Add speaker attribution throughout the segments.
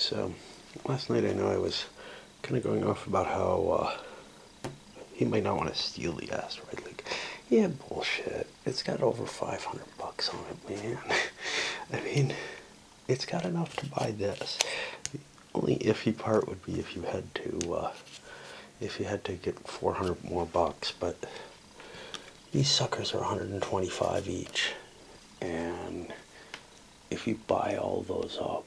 Speaker 1: So last night I know I was kind of going off about how he might not want to steal the asteroid leak. Yeah, bullshit. It's got over 500 bucks on it, man. I mean, it's got enough to buy this. The only iffy part would be if you had to get 400 more bucks, but these suckers are 125 each, and if you buy all those up,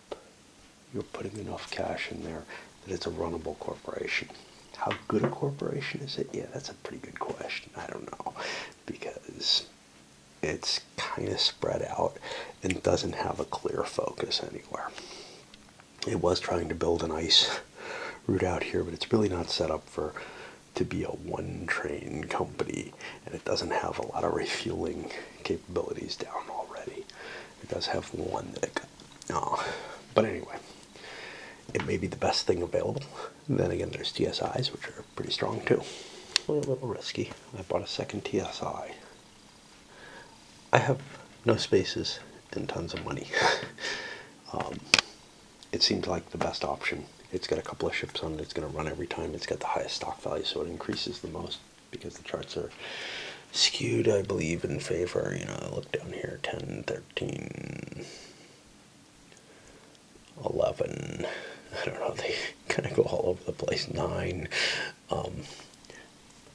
Speaker 1: you're putting enough cash in there that it's a runnable corporation. How good a corporation is it? Yeah, that's a pretty good question. I don't know, because it's kind of spread out and doesn't have a clear focus anywhere. It was trying to build an ice route out here, but it's really not set up to be a one-train company, and it doesn't have a lot of refueling capabilities down already. It does have one that it got. But anyway, it may be the best thing available. And then again, there's TSIs, which are pretty strong too. A little risky. I bought a second TSI. I have no spaces and tons of money. It seems like the best option. It's got a couple of ships on it. It's going to run every time. It's got the highest stock value, so it increases the most because the charts are skewed, I believe, in favor. You know, look down here, 10, 13, 11. I don't know, they kind of go all over the place, 9.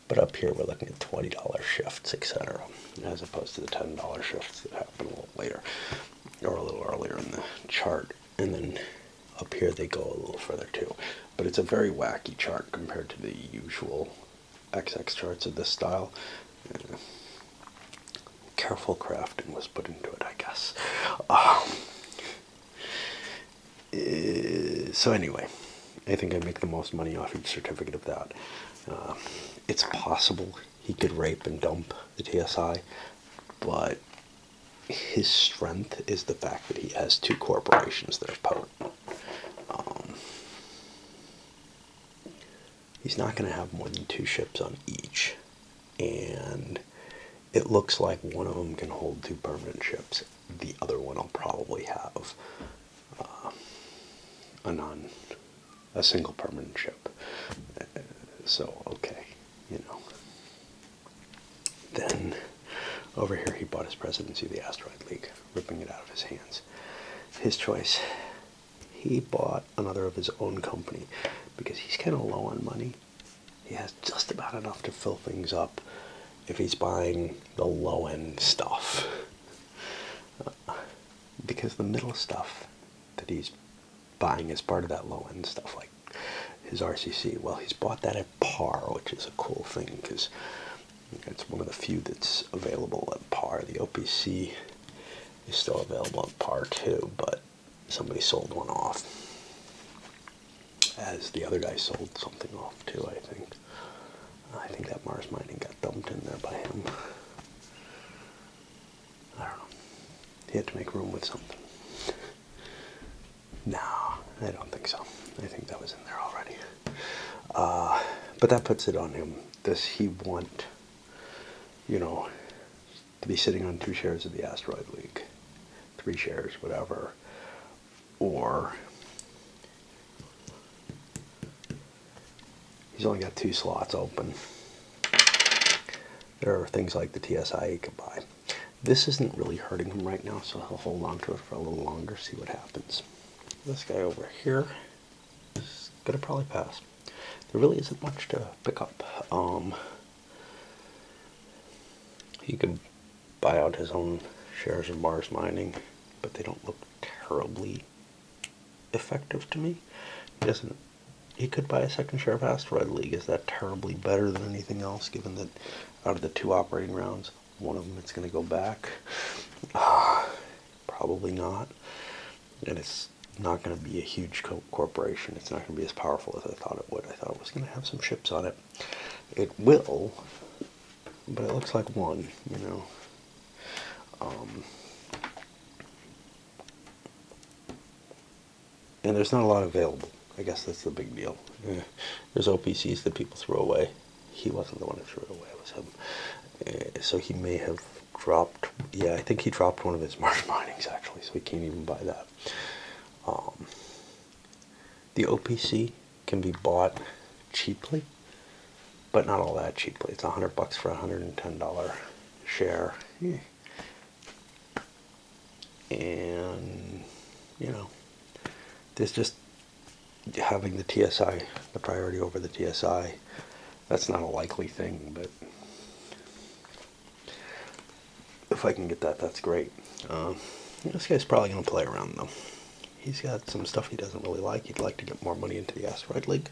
Speaker 1: But up here we're looking at $20 shifts, etc., as opposed to the $10 shifts that happen a little later, or a little earlier in the chart. And then up here they go a little further too. But it's a very wacky chart compared to the usual XX charts of this style. Careful crafting was put into it, I guess. So anyway, I think I make the most money off each certificate of that. It's possible he could rape and dump the TSI, but his strength is the fact that he has two corporations that are potent. He's not going to have more than 2 ships on each, and it looks like one of them can hold 2 permanent ships. The other one will probably have a single permanent ship. So, okay, you know. Then, over here he bought his presidency of the Asteroid League, ripping it out of his hands. His choice. He bought another of his own company because he's kind of low on money. He has just about enough to fill things up if he's buying the low-end stuff. Because the middle stuff that he's buying as part of that low-end stuff, like his RCC, well, he's bought that at par, which is a cool thing because it's one of the few that's available at par. The OPC is still available at par too, but somebody sold one off, as the other guy sold something off too, I think. I think that Mars Mining got dumped in there by him. I don't know. He had to make room with something. No, I don't think so. I think that was in there already. But that puts it on him. Does he want, you know, to be sitting on 2 shares of the Asteroid League, 3 shares, whatever, or he's only got 2 slots open. There are things like the TSI he could buy. This isn't really hurting him right now, so he'll hold on to it for a little longer, see what happens. This guy over here is gonna probably pass. There really isn't much to pick up. He could buy out his own shares of Mars Mining, but they don't look terribly effective to me. He could buy a second share of Asteroid League. Is that terribly better than anything else, given that out of the 2 operating rounds, one of them it's going to go back? Probably not. And it's not going to be a huge corporation. It's not going to be as powerful as I thought it would. I thought it was going to have some ships on it. It will, but it looks like one, you know. And there's not a lot available. I guess that's the big deal. There's OPCs that people threw away. He wasn't the one who threw it away, it was him. So he may have dropped, yeah, I think he dropped one of his Mars Minings actually, so he can't even buy that. the OPC can be bought cheaply, but not all that cheaply. It's $100 for a $110 share. Yeah. And, you know, there's just having the TSI, the priority over the TSI. That's not a likely thing, but if I can get that, that's great. This guy's probably going to play around, though. He's got some stuff he doesn't really like. He'd like to get more money into the Asteroid League.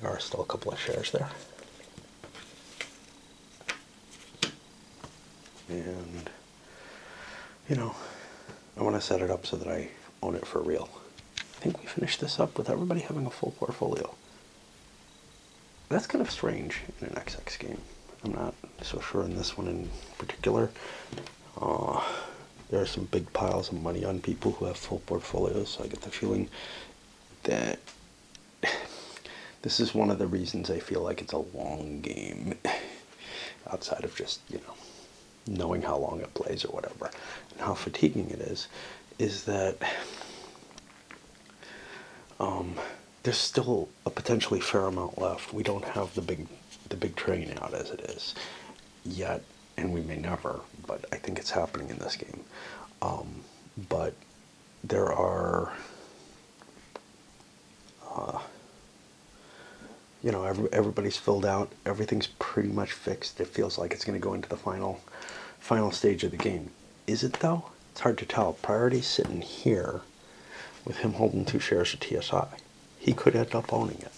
Speaker 1: There are still a couple of shares there. And, you know, I want to set it up so that I own it for real. I think we finished this up with everybody having a full portfolio. That's kind of strange in an XX game. I'm not so sure in this one in particular. There are some big piles of money on people who have full portfolios, so I get the feeling that this is one of the reasons I feel like it's a long game, outside of just, you know, knowing how long it plays or whatever, and how fatiguing it is that there's still a potentially fair amount left. We don't have the big train out as it is yet, and we may never, but I think it's happening in this game. But there are, you know, everybody's filled out. Everything's pretty much fixed. It feels like it's going to go into the final stage of the game. Is it though? It's hard to tell. Priority's sitting here with him holding 2 shares of TSI. He could end up owning it.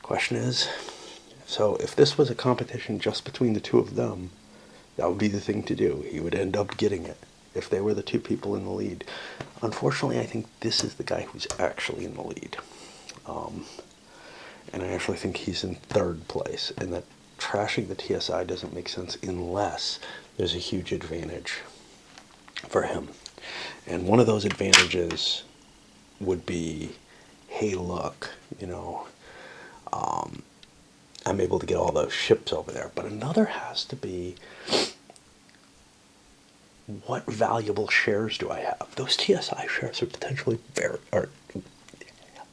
Speaker 1: Question is, so if this was a competition just between the two of them, that would be the thing to do. He would end up getting it if they were the 2 people in the lead. Unfortunately, I think this is the guy who's actually in the lead. And I actually think he's in 3rd place, and that trashing the TSI doesn't make sense unless there's a huge advantage for him. And one of those advantages would be, hey, look, you know, I'm able to get all those ships over there. But another has to be, what valuable shares do I have? Those TSI shares are potentially are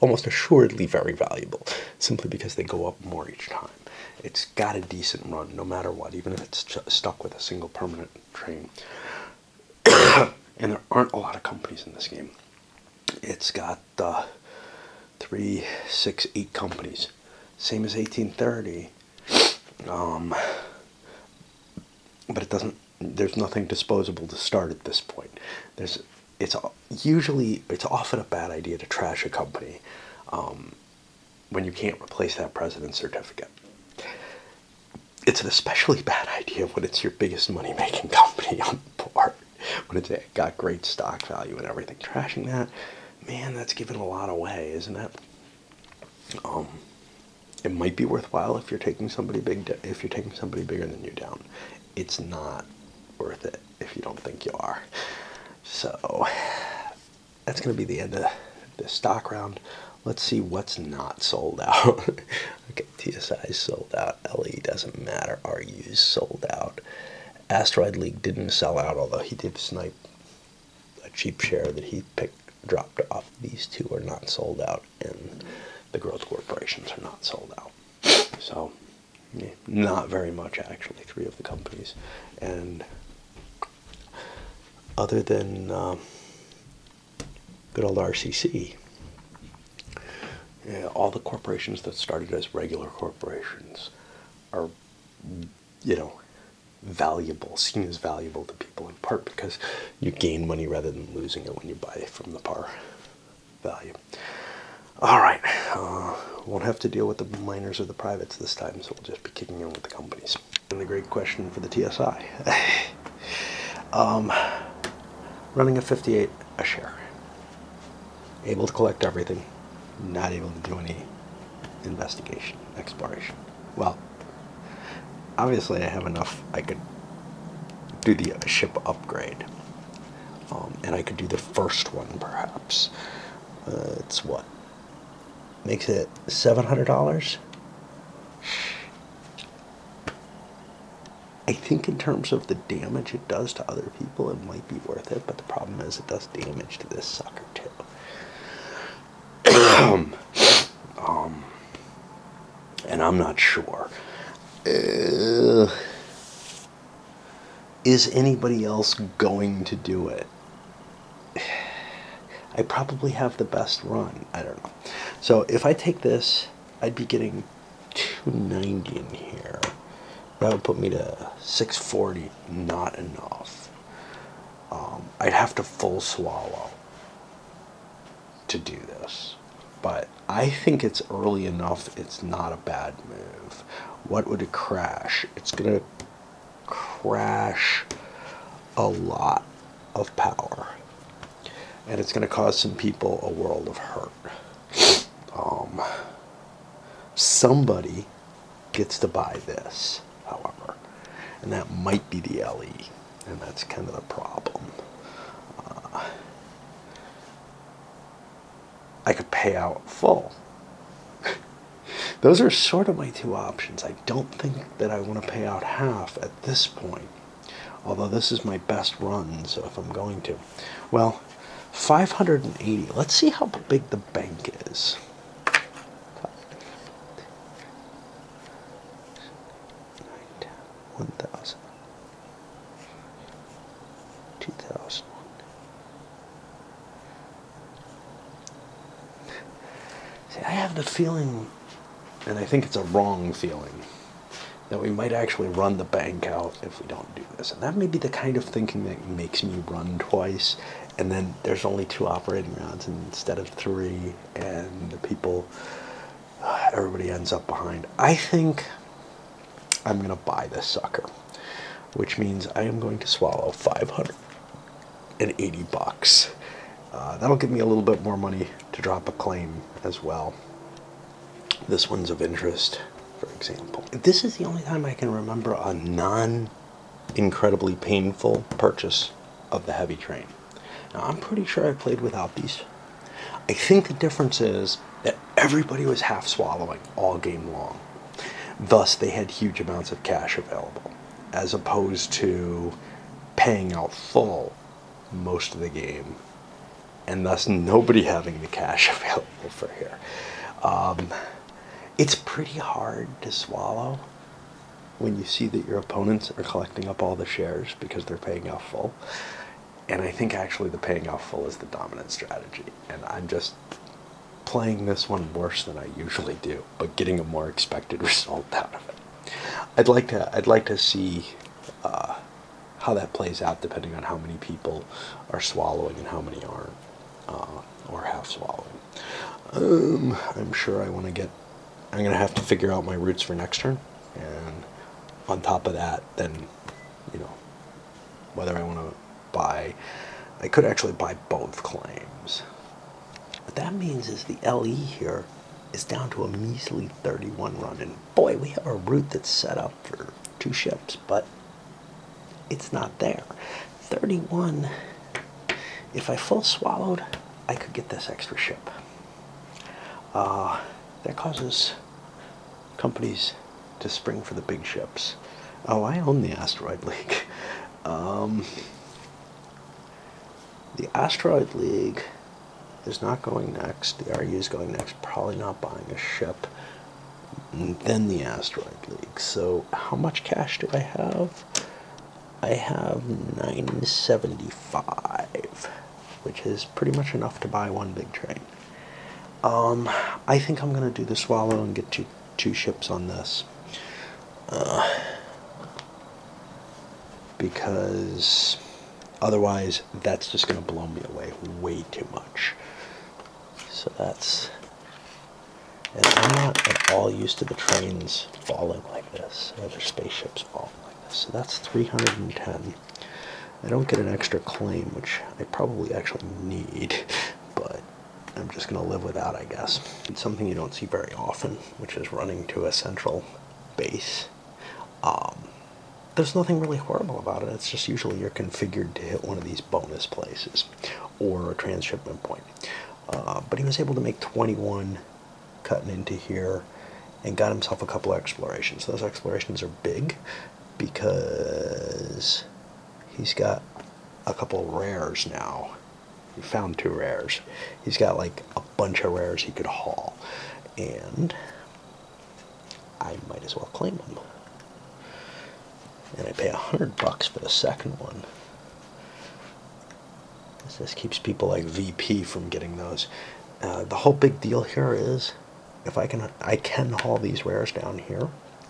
Speaker 1: almost assuredly very valuable, simply because they go up more each time. It's got a decent run, no matter what, even if it's stuck with a single permanent train. And there aren't a lot of companies in this game. It's got 3, 6, 8 companies, same as 1830. But it doesn't. There's nothing disposable to start at this point. It's often a bad idea to trash a company when you can't replace that president's certificate. It's an especially bad idea when it's your biggest money-making company on the board, when it's got great stock value and everything. Trashing that, man, that's giving a lot away, isn't it? It might be worthwhile if you're taking somebody bigger than you down. It's not worth it if you don't think you are. So that's going to be the end of this stock round. Let's see what's not sold out. Okay, TSI is sold out. LE doesn't matter. RU is sold out. Asteroid League didn't sell out, although he did snipe a cheap share that he dropped off. These 2 are not sold out, and the growth corporations are not sold out. So, yeah, not very much actually. 3 of the companies, and other than good old RCC, yeah, all the corporations that started as regular corporations are, you know, valuable, seen as valuable to people, in part because you gain money rather than losing it when you buy from the par value. All right, won't have to deal with the miners or the privates this time, so we'll just be kicking in with the companies. And the great question for the TSI. Running at 58 a share. Able to collect everything. Not able to do any investigation, exploration. Well, obviously I have enough. I could do the ship upgrade. And I could do the first one, perhaps. It's what? Makes it $700? I think in terms of the damage it does to other people, it might be worth it, but the problem is it does damage to this sucker too. I'm not sure. Is anybody else going to do it? I probably have the best run. I don't know. So if I take this, I'd be getting 290 in here. That would put me to 640. Not enough. I'd have to full swallow to do this. But I think it's early enough. It's not a bad move. What would it crash? It's going to crash a lot of power. And it's going to cause some people a world of hurt. Somebody gets to buy this, however. And that might be the LE. And that's kind of the problem. I could pay out full. Those are sort of my two options. I don't think that I want to pay out half at this point. Although this is my best run, so if I'm going to. Well, 580. Let's see how big the bank is. 1,000. 2,000. See, I have the feeling, and I think it's a wrong feeling, that we might actually run the bank out if we don't do this. And that may be the kind of thinking that makes me run twice, and then there's only 2 operating rounds instead of 3, and the people, everybody ends up behind. I think I'm going to buy this sucker, which means I am going to swallow 580 bucks. That'll give me a little bit more money to drop a claim as well. This one's of interest, for example. This is the only time I can remember a non-incredibly painful purchase of the heavy train. Now, I'm pretty sure I played without these. I think the difference is that everybody was half swallowing all game long. Thus, they had huge amounts of cash available, as opposed to paying out full most of the game, and thus nobody having the cash available for here. It's pretty hard to swallow when you see that your opponents are collecting up all the shares because they're paying out full. And I think actually the paying out full is the dominant strategy. And I'm just playing this one worse than I usually do, but getting a more expected result out of it. I'd like to see how that plays out depending on how many people are swallowing and how many aren't, or half swallowing. I'm sure I'm going to have to figure out my routes for next turn, and on top of that, then, you know, whether I want to buy, I could actually buy both claims. What that means is the LE here is down to a measly 31 run, and boy, we have a route that's set up for 2 ships, but it's not there. 31, if I full swallowed, I could get this extra ship. That causes companies to spring for the big ships. Oh, I own the Asteroid League. The Asteroid League is not going next. The RU is going next. Probably not buying a ship. And then the Asteroid League. So how much cash do I have? I have 975, which is pretty much enough to buy 1 big train. I think I'm going to do the swallow and get 2 ships on this. Because otherwise that's just going to blow me away way too much. So that's, and I'm not at all used to the trains falling like this, or the spaceships falling like this. So that's 310. I don't get an extra claim, which I probably actually need, but I'm just going to live without, I guess. It's something you don't see very often, which is running to a central base. There's nothing really horrible about it. It's just usually you're configured to hit one of these bonus places or a transshipment point. But he was able to make 21 cutting into here and got himself a couple of explorations. Those explorations are big because he's got a couple of rares now. He found 2 rares. He's got like a bunch of rares he could haul. And I might as well claim them. And I pay $100 for the second one. This keeps people like VP from getting those. The whole big deal here is, if I can haul these rares down here.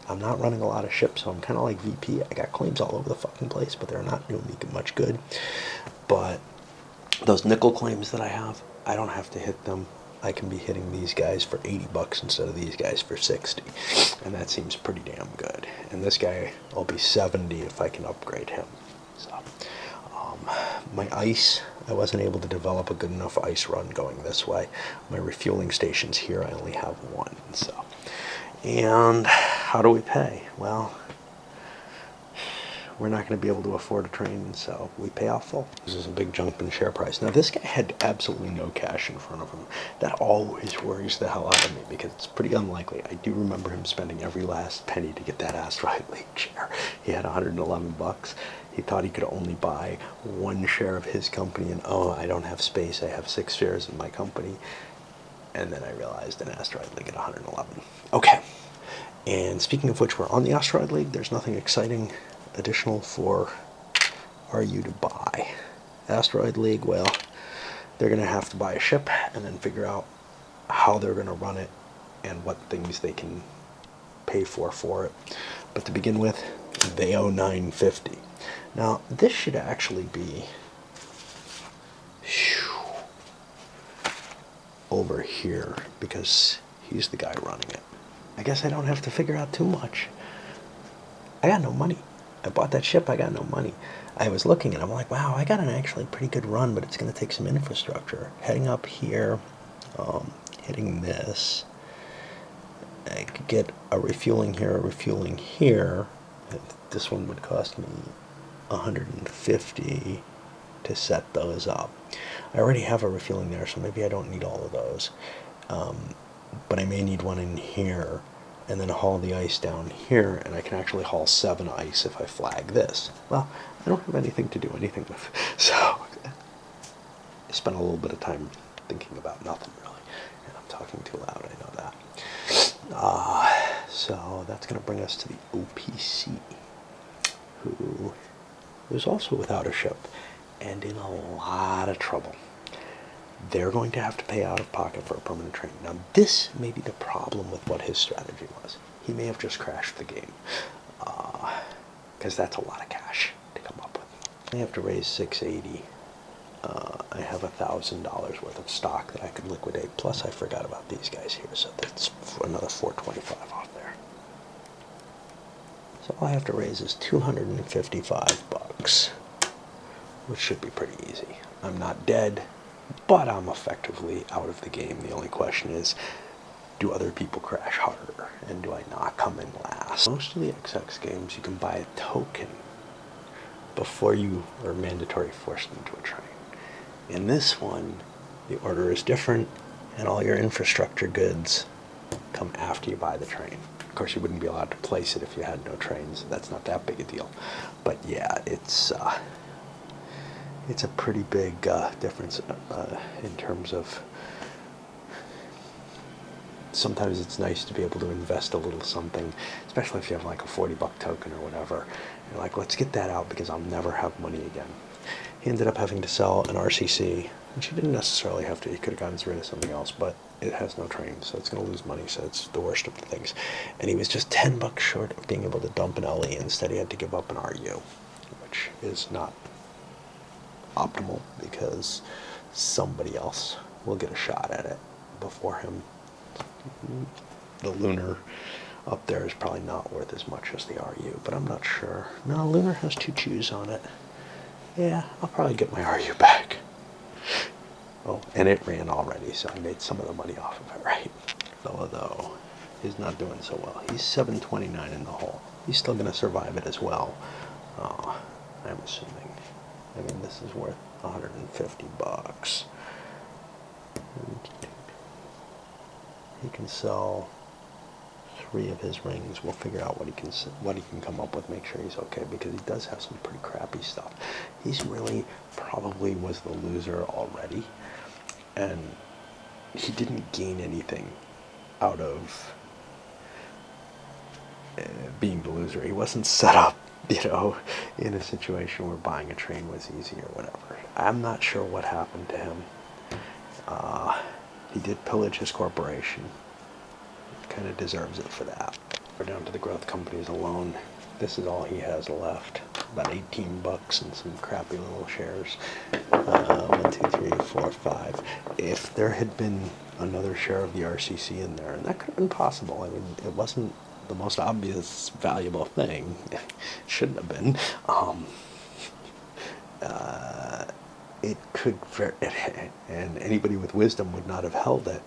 Speaker 1: I'm not running a lot of ships, so I'm kind of like VP. I got claims all over the fucking place, but they're not doing me much good. But those nickel claims that I have, I don't have to hit them. I can be hitting these guys for $80 instead of these guys for 60, and that seems pretty damn good. And this guy will be 70 if I can upgrade him. So, my ice, I wasn't able to develop a good enough ice run going this way. My refueling stations here, I only have one. So, and how do we pay? Well, we're not going to be able to afford a train, so we pay off full. This is a big jump in share price. Now, this guy had absolutely no cash in front of him. That always worries the hell out of me, because it's pretty unlikely. I do remember him spending every last penny to get that Asteroid League share. He had $111. He thought he could only buy one share of his company, and oh, I don't have space. I have 6 shares in my company. And then I realized an Asteroid League at 111. Okay. And speaking of which, we're on the Asteroid League. There's nothing exciting additional for RU to buy. Asteroid League, well, they're going to have to buy a ship and then figure out how they're going to run it and what things they can pay for it. But to begin with, they owe $950. Now, this should actually be over here, because he's the guy running it. I guess I don't have to figure out too much. I got no money. I bought that ship, I got no money. I was looking and I'm like, wow, I got an actually pretty good run, but it's going to take some infrastructure. Heading up here, hitting this. I could get a refueling here, a refueling here. This one would cost me $150 to set those up. I already have a refueling there, so maybe I don't need all of those. But I may need one in here, and then haul the ice down here, and I can actually haul 7 ice if I flag this. Well, I don't have anything to do anything with, so I spent a little bit of time thinking about nothing, really. And I'm talking too loud, I know that. So that's going to bring us to the OPC, who is also without a ship and in a lot of trouble. They're going to have to pay out of pocket for a permanent train. Now, this may be the problem with what his strategy was. He may have just crashed the game, because that's a lot of cash to come up with. I have to raise $680. I have $1,000 worth of stock that I could liquidate. Plus, I forgot about these guys here, so that's another $425 off there. So all I have to raise is $255, which should be pretty easy. I'm not dead, but I'm effectively out of the game. The only question is, do other people crash harder, and do I not come in last? Most of the XX games, you can buy a token before you are mandatory forced into a train. In this one, the order is different, and all your infrastructure goods come after you buy the train. Of course, you wouldn't be allowed to place it if you had no trains. That's not that big a deal. But yeah, it's a pretty big difference in terms of, sometimes it's nice to be able to invest a little something, especially if you have like a $40 token or whatever. You're like, let's get that out because I'll never have money again. He ended up having to sell an RCC, which he didn't necessarily have to. He could have gotten rid of something else, but it has no train, so it's going to lose money, so it's the worst of the things. And he was just $10 short of being able to dump an LE. Instead, he had to give up an RU, which is not optimal because somebody else will get a shot at it before him. The Lunar up there is probably not worth as much as the RU, but I'm not sure. No, Lunar has 2 chews on it. Yeah, I'll probably get my RU back. Oh, and it ran already, so I made some of the money off of it, right? Fella, though, is not doing so well. He's 729 in the hole. He's still going to survive it as well. I'm assuming. I mean, this is worth $150. He can sell 3 of his rings. We'll figure out what he can come up with. Make sure he's okay, because he does have some pretty crappy stuff. He's really probably was the loser already, and he didn't gain anything out of being the loser. He wasn't set up, you know, in a situation where buying a train was easy or whatever. I'm not sure what happened to him. He did pillage his corporation. Kind of deserves it for that. We're down to the growth companies alone. This is all he has left. About 18 bucks and some crappy little shares. 1, 2, 3, 4, 5. If there had been another share of the RCC in there, and that could have been possible. I mean, it wasn't the most obvious valuable thing. It shouldn't have been. It could, and anybody with wisdom would not have held it.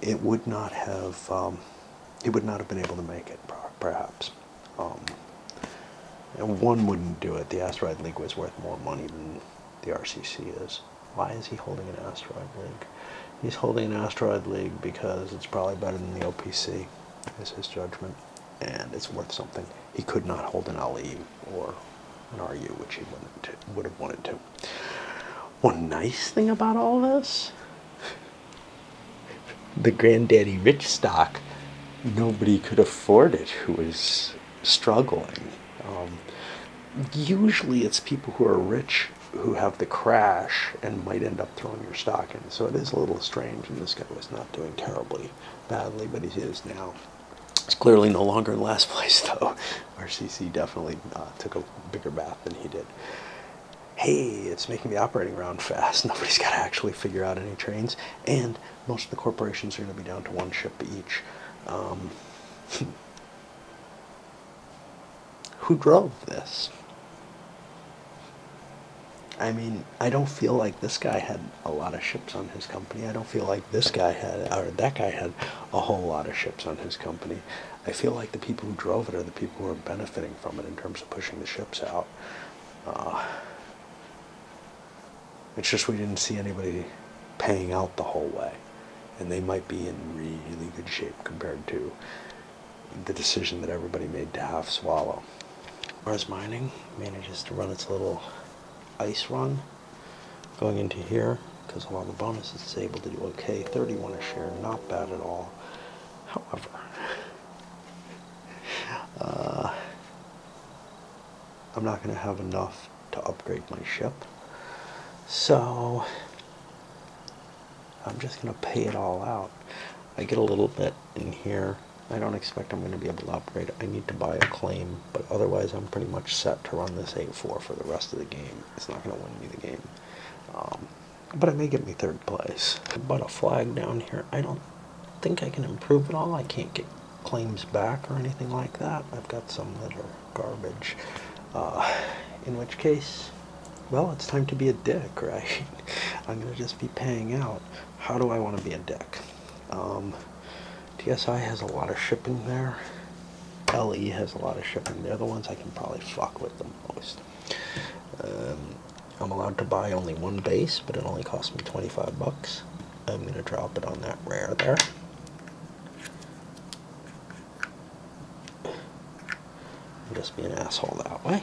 Speaker 1: It would not have. He would not have been able to make it, perhaps. And one wouldn't do it. The Asteroid League was worth more money than the RCC is. Why is he holding an Asteroid League? He's holding an Asteroid League because it's probably better than the OPC, is his judgment, and it's worth something. He could not hold an LE or an RU, which he would have wanted to. One nice thing about all this, the Granddaddy Rich stock, nobody could afford it who was struggling. Usually it's people who are rich who have the crash and might end up throwing your stock in. So it is a little strange, and this guy was not doing terribly badly, but he is now. It's clearly no longer in last place, though. RCC definitely took a bigger bath than he did. Hey, it's making the operating round fast. Nobody's got to actually figure out any trains, and most of the corporations are going to be down to 1 ship each. Who drove this? I mean, I don't feel like this guy had a lot of ships on his company. I don't feel like this guy had, or that guy had a whole lot of ships on his company. I feel like the people who drove it are the people who are benefiting from it in terms of pushing the ships out. It's just we didn't see anybody paying out the whole way. And they might be in really good shape compared to the decision that everybody made to half swallow. Mars Mining manages to run its little ice run going into here because of all the bonuses. It's able to do okay. 31 a share, not bad at all. However, I'm not going to have enough to upgrade my ship, so I'm just going to pay it all out. I get a little bit in here. I don't expect I'm going to be able to upgrade it. I need to buy a claim, but otherwise I'm pretty much set to run this 8-4 for the rest of the game. It's not going to win me the game. But it may get me 3rd place. I bought a flag down here. I don't think I can improve it all. I can't get claims back or anything like that. I've got some that are garbage. In which case, well, it's time to be a dick, right? I'm going to just be paying out. How do I want to be a dick? TSI has a lot of shipping there. LE has a lot of shipping. They're the ones I can probably fuck with the most. I'm allowed to buy only 1 base, but it only costs me 25 bucks. I'm going to drop it on that rare there. I'll just be an asshole that way.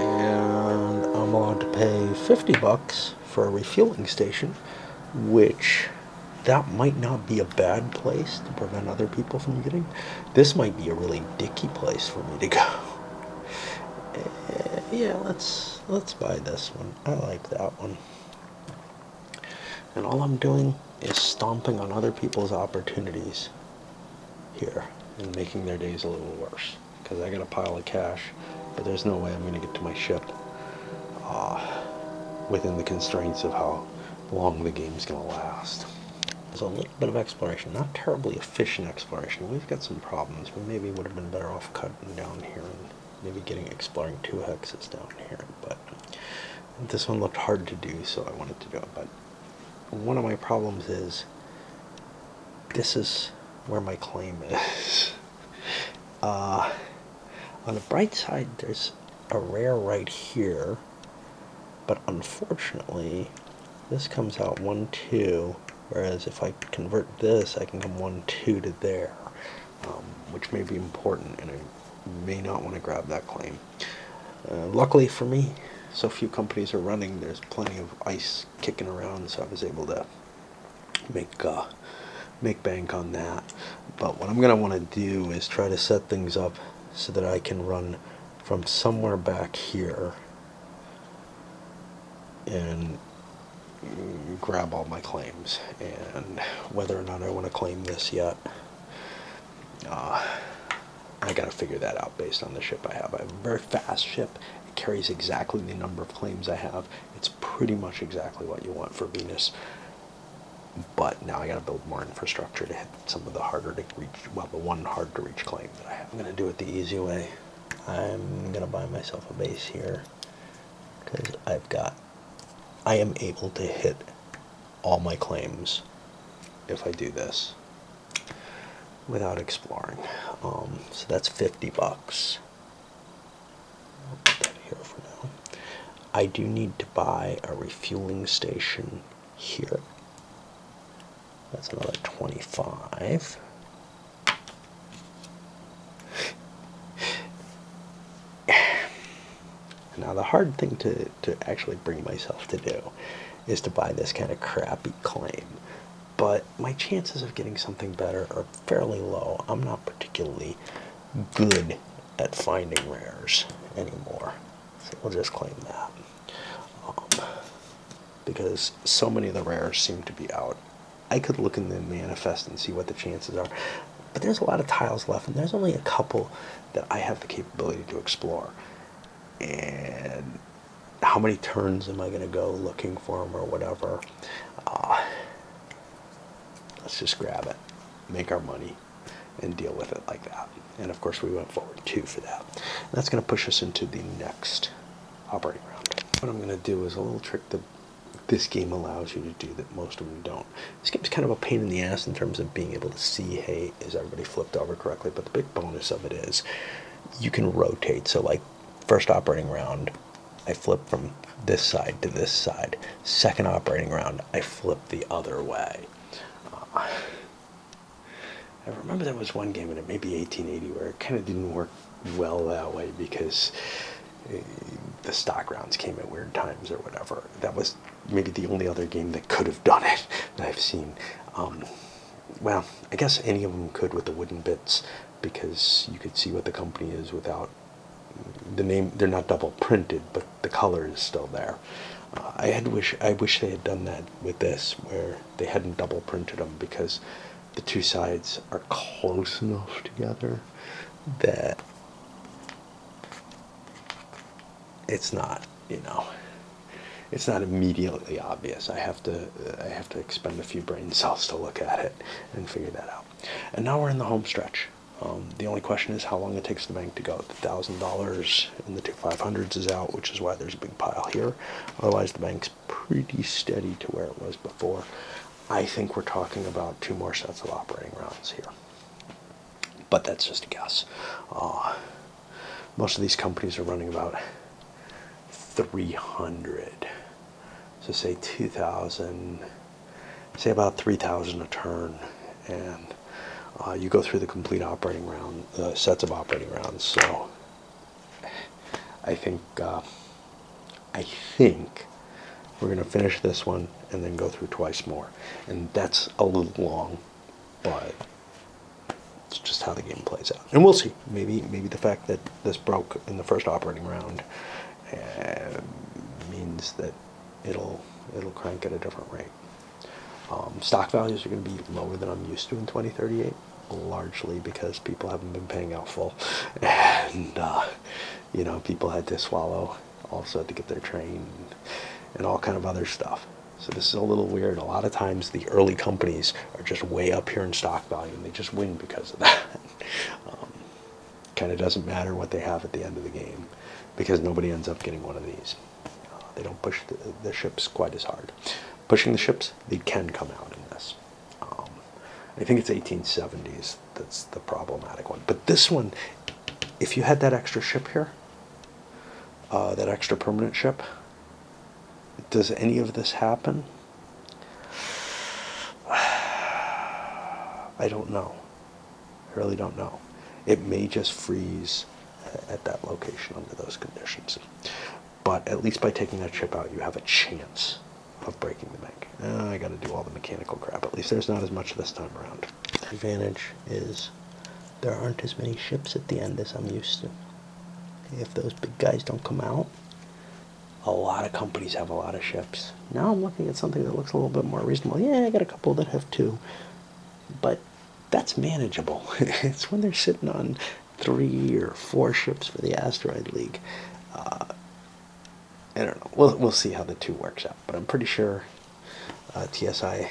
Speaker 1: And I'm allowed to pay 50 bucks for a refueling station, which that might not be a bad place to prevent other people from getting. This might be a really dicky place for me to go. Yeah, let's buy this one. I like that one. And all I'm doing is stomping on other people's opportunities here and making their days a little worse. Because I got a pile of cash, but there's no way I'm going to get to my ship within the constraints of how long the game's going to last. There's a little bit of exploration, not terribly efficient exploration. We've got some problems. We maybe would have been better off cutting down here and maybe exploring 2 hexes down here. But this one looked hard to do, so I wanted to do it. But one of my problems is this is where my claim is. On the bright side, there's a rare right here, but unfortunately, this comes out 1-2. Whereas if I convert this, I can come 1-2 to there, which may be important, and I may not want to grab that claim. Luckily for me, so few companies are running, there's plenty of ice kicking around, so I was able to make make bank on that. But what I'm going to want to do is try to set things up so that I can run from somewhere back here and grab all my claims. And whether or not I want to claim this yet, I got to figure that out based on the ship I have. I have a very fast ship. It carries exactly the number of claims I have. It's pretty much exactly what you want for Venus. But now I got to build more infrastructure to hit some of the harder to reach, well, the one hard to reach claim that I have. I'm going to do it the easy way. I'm going to buy myself a base here because I am able to hit all my claims if I do this without exploring. So that's $50. I'll put that here for now. I do need to buy a refueling station here. That's another 25. Now the hard thing to actually bring myself to do is to buy this kind of crappy claim. But my chances of getting something better are fairly low. I'm not particularly good at finding rares anymore. So we'll just claim that. Because so many of the rares seem to be out. I could look in the manifest and see what the chances are. But there's a lot of tiles left, and there's only a couple that I have the capability to explore. And how many turns am I going to go looking for them or whatever? Let's just grab it, make our money, and deal with it like that. And of course we went forward 2 for that. And that's going to push us into the next operating round. What I'm going to do is a little trick that this game allows you to do that most of them don't. This game's kind of a pain in the ass in terms of being able to see, hey, is everybody flipped over correctly? But the big bonus of it is you can rotate. So like first operating round, I flip from this side to this side. Second operating round, I flip the other way. I remember there was one game, and it may be 1880, where it kind of didn't work well that way because the stock rounds came at weird times or whatever. That was maybe the only other game that could have done it that I've seen. Well, I guess any of them could with the wooden bits, because you could see what the company is without the name. They're not double printed, but the color is still there. I wish they had done that with this, where they hadn't double printed them, because the two sides are close enough together that it's not, it's not immediately obvious. I have to expend a few brain cells to look at it and figure that out. And now we're in the home stretch. The only question is how long it takes the bank to go. The $1,000 and the 2 500s is out, which is why there's a big pile here. Otherwise, the bank's pretty steady to where it was before. I think we're talking about 2 more sets of operating rounds here. But that's just a guess. Most of these companies are running about 300. So say 2,000, say about 3,000 a turn, and you go through the complete operating round, sets of operating rounds. So I think we're going to finish this one and then go through twice more. And that's a little long, but it's just how the game plays out. And we'll see. Maybe the fact that this broke in the first operating round means that it'll crank at a different rate. Stock values are going to be lower than I'm used to in 2038, largely because people haven't been paying out full, and people had to swallow also to get their train and all kind of other stuff. So this is a little weird. A lot of times the early companies are just way up here in stock value, and they just win because of that. Kind of doesn't matter what they have at the end of the game, because nobody ends up getting one of these. They don't push the ships quite as hard. Pushing the ships, they can come out in this. I think it's 1870s that's the problematic one. But this one, if you had that extra ship here, that extra permanent ship, does any of this happen? I don't know. I really don't know. It may just freeze at that location under those conditions. But at least by taking that ship out, you have a chance of breaking the bank. I got to do all the mechanical crap. At least there's not as much this time around. The advantage is there aren't as many ships at the end as I'm used to. If those big guys don't come out, a lot of companies have a lot of ships. Now I'm looking at something that looks a little bit more reasonable. Yeah, I got a couple that have 2, but that's manageable. It's when they're sitting on 3 or 4 ships for the Asteroid League. I don't know. We'll see how the 2 works out, but I'm pretty sure TSI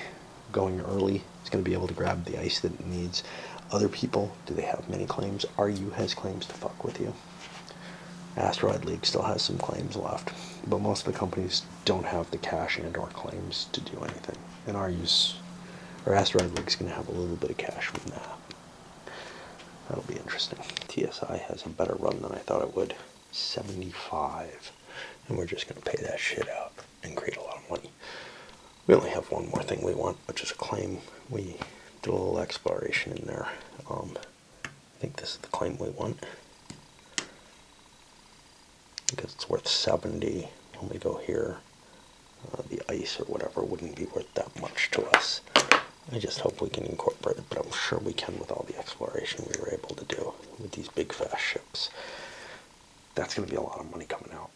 Speaker 1: going early is going to be able to grab the ice that it needs. Other people, do they have many claims? RU has claims to fuck with you. Asteroid League still has some claims left, but most of the companies don't have the cash and or claims to do anything. And Asteroid League's going to have a little bit of cash from that. That'll be interesting. TSI has a better run than I thought it would. 75. And we're just going to pay that shit out and create a lot of money. We only have one more thing we want, which is a claim. We did a little exploration in there. I think this is the claim we want. Because it's worth 70. When we go here, the ice or whatever wouldn't be worth that much to us. I just hope we can incorporate it, but I'm sure we can with all the exploration we were able to do with these big fast ships. That's going to be a lot of money coming out.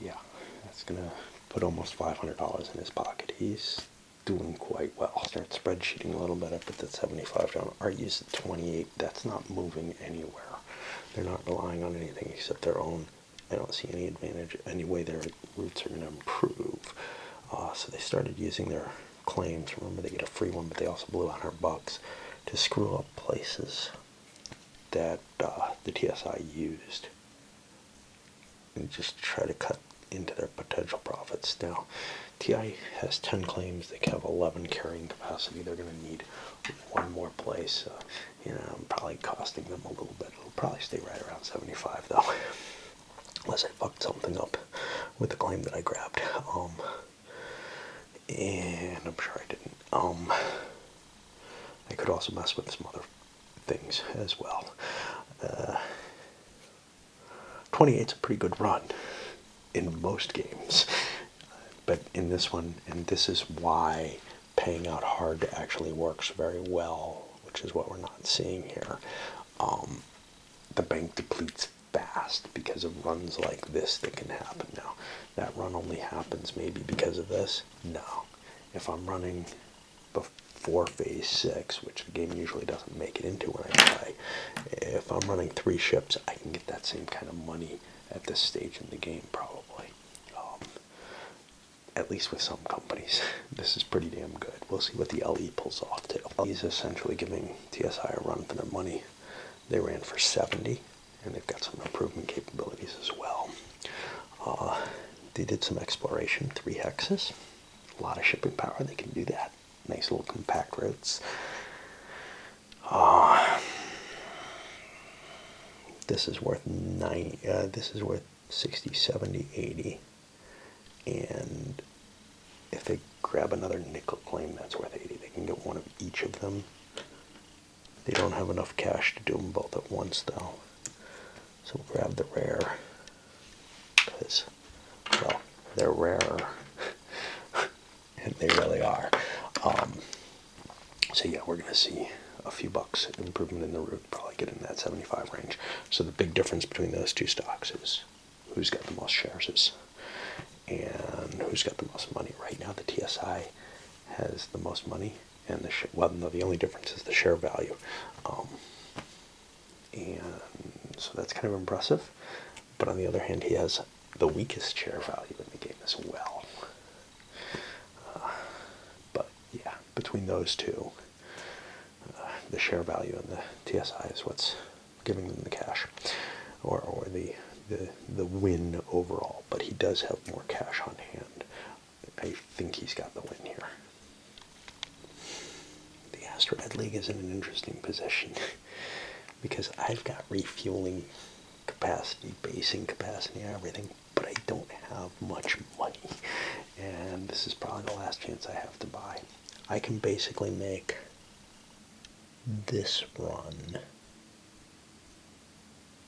Speaker 1: Yeah, that's going to put almost $500 in his pocket. He's doing quite well. Start spreadsheeting a little bit. I put that 75 down. RU's at 28. That's not moving anywhere. They're not relying on anything except their own. I don't see any advantage, any way their routes are going to improve. So they started using their claims. Remember, they get a free one, but they also blew $100 to screw up places that the TSI used and just try to cut into their potential profits. Now, TI has 10 claims. They have 11 carrying capacity. They're going to need one more place. Probably costing them a little bit. It'll probably stay right around 75 though, unless I fucked something up with the claim that I grabbed. And I'm sure I didn't. I could also mess with some other things as well. 28's a pretty good run in most games, but in this one, and this is why paying out hard actually works very well, which is what we're not seeing here. The bank depletes fast because of runs like this that can happen. Now, that run only happens maybe because of this? No. If I'm running before phase 6, which the game usually doesn't make it into when I play, if I'm running 3 ships, I can get that same kind of money at this stage in the game, probably. At least with some companies. This is pretty damn good. We'll see what the LE pulls off too. LE's essentially giving TSI a run for their money. They ran for 70, and they've got some improvement capabilities as well. They did some exploration, 3 hexes. A lot of shipping power, they can do that. Nice little compact routes. This is worth 60, 70, 80. And if they grab another nickel claim, that's worth 80. They can get one of each of them. They don't have enough cash to do them both at once, though. So we'll grab the rare, because, well, they're rarer. And they really are. So yeah, we're going to see a few bucks improvement in the route, probably get in that 75 range. So the big difference between those 2 stocks is who's got the most shares and who's got the most money. Right now, the TSI has the most money, and the only difference is the share value. And so that's kind of impressive. But on the other hand, he has the weakest share value in the game as well. But yeah, between those two, the share value and the TSI is what's giving them the cash, or the win overall. But he does have more cash on hand. I think he's got the win here. The Asteroid League is in an interesting position because I've got refueling capacity, basing capacity, and everything, but I don't have much money, and this is probably the last chance I have to buy. I can basically make this run,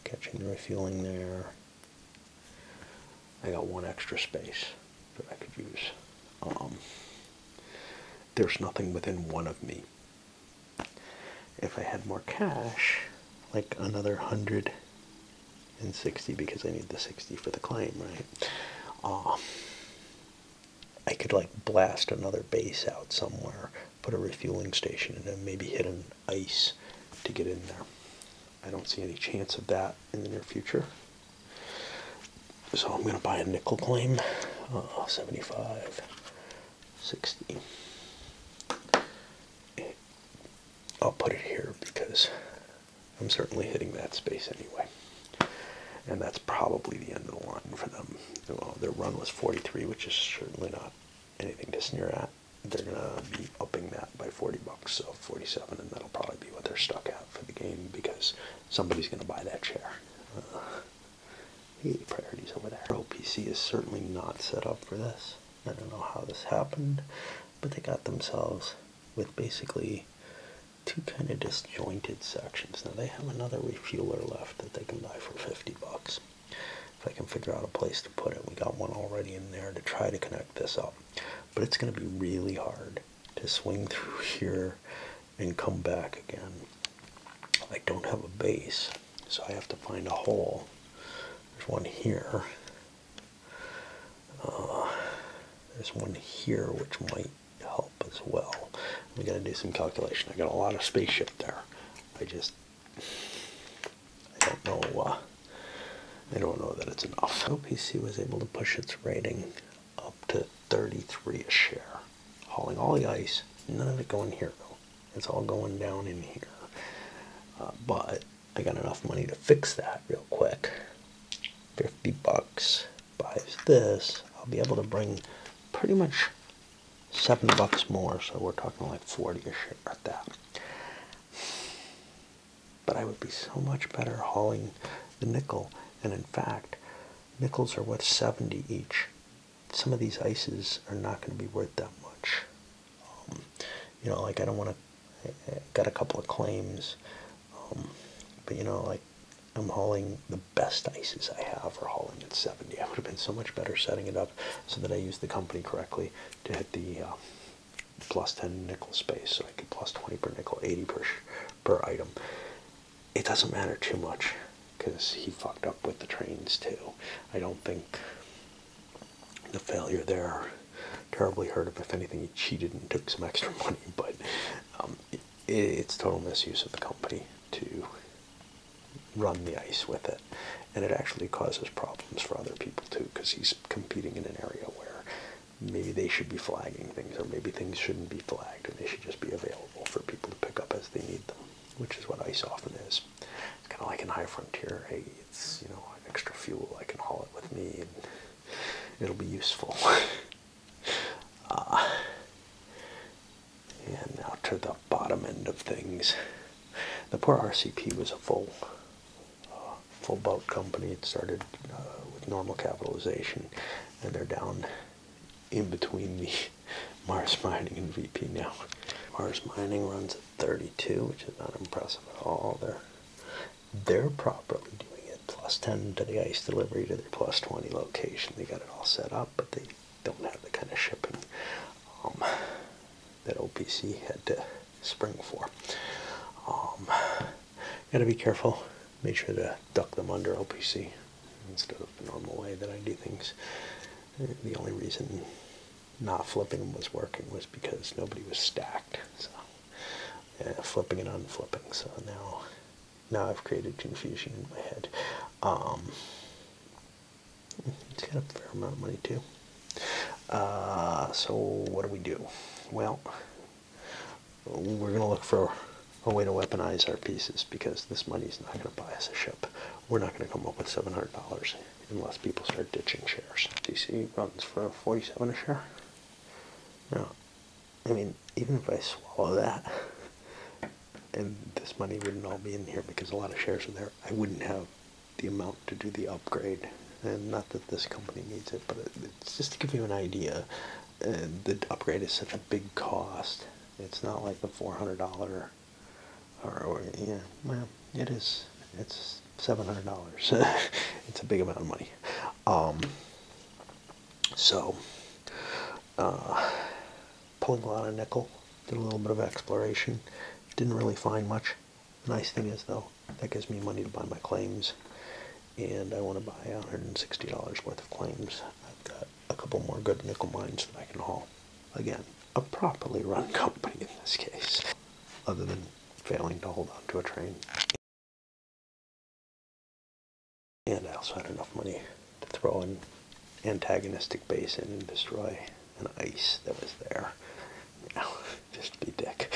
Speaker 1: catching the refueling there, I got one extra space that I could use. There's nothing within one of me. If I had more cash, like another 160, because I need the 60 for the claim, right? I could like blast another base out somewhere, put a refueling station, and then maybe hit an ice to get in there. I don't see any chance of that in the near future. So I'm going to buy a nickel claim, 75, 60. I'll put it here because I'm certainly hitting that space anyway. And that's probably the end of the line for them. Well, their run was 43, which is certainly not anything to sneer at. They're going to be upping that by 40 bucks, so 47, and that'll probably be what they're stuck at for the game because somebody's going to buy that chair. Priorities over there. OPC is certainly not set up for this. I don't know how this happened, but they got themselves with basically two kind of disjointed sections. Now they have another refueler left that they can buy for 50 bucks. If I can figure out a place to put it, we got one already in there to try to connect this up. But it's going to be really hard to swing through here and come back again. I don't have a base, so I have to find a hole. There's one here. There's one here which might help as well. We got to do some calculation. I got a lot of spaceship there. I don't know. I don't know that it's enough. OPC was able to push its rating up to 33 a share, hauling all the ice. None of it going here though. It's all going down in here. But I got enough money to fix that real quick. 50 bucks buys this. I'll be able to bring pretty much 7 bucks more, so we're talking like 40 a share at that. But I would be so much better hauling the nickel, and in fact, nickels are worth 70 each. Some of these ices are not going to be worth that much. You know, like I don't want to, I got a couple of claims, but you know, like I'm hauling the best ices I have are hauling at 70. I would have been so much better setting it up so that I used the company correctly to hit the plus 10 nickel space, so I could plus 20 per nickel, 80 per item. It doesn't matter too much because he fucked up with the trains too. I don't think the failure there terribly hurt him. If anything, he cheated and took some extra money, but it's total misuse of the company to run the ice with it, and it actually causes problems for other people too, because he's competing in an area where maybe they should be flagging things, or maybe things shouldn't be flagged and they should just be available for people to pick up as they need them, which is what ice often is. It's kind of like in High Frontier. Hey, it's, you know, extra fuel, I can haul it with me and it'll be useful. And now to the bottom end of things. The poor RCP was a full boat company. It started with normal capitalization, and they're down in between the Mars Mining and VP now. Mars Mining runs at 32, which is not impressive at all. They're properly doing it. Plus 10 to the ice delivery to their plus 20 location. They got it all set up, but they don't have the kind of shipping that OPC had to spring for. Got to be careful. Made sure to duck them under OPC instead of the normal way that I do things. The only reason not flipping them was working was because nobody was stacked. So flipping and unflipping. So now I've created confusion in my head. It's got a fair amount of money too. So what do we do? Well, we're going to look for a way to weaponize our pieces, because this money's not going to buy us a ship. We're not going to come up with $700 unless people start ditching shares. DC runs for 47 a share. No, I mean, even if I swallow that, and this money wouldn't all be in here because a lot of shares are there, I wouldn't have the amount to do the upgrade. And not that this company needs it, but it's just to give you an idea. The upgrade is such a big cost. It's not like the $400 or yeah, well, it is. It's $700. It's a big amount of money. So, pulling a lot of nickel, did a little bit of exploration, didn't really find much. The nice thing is, though, that gives me money to buy my claims, and I want to buy $160 worth of claims. I've got a couple more good nickel mines that I can haul. Again, a properly run company in this case, other than failing to hold on to a train. And I also had enough money to throw an antagonistic base in and destroy an ice that was there. You know, just be dick.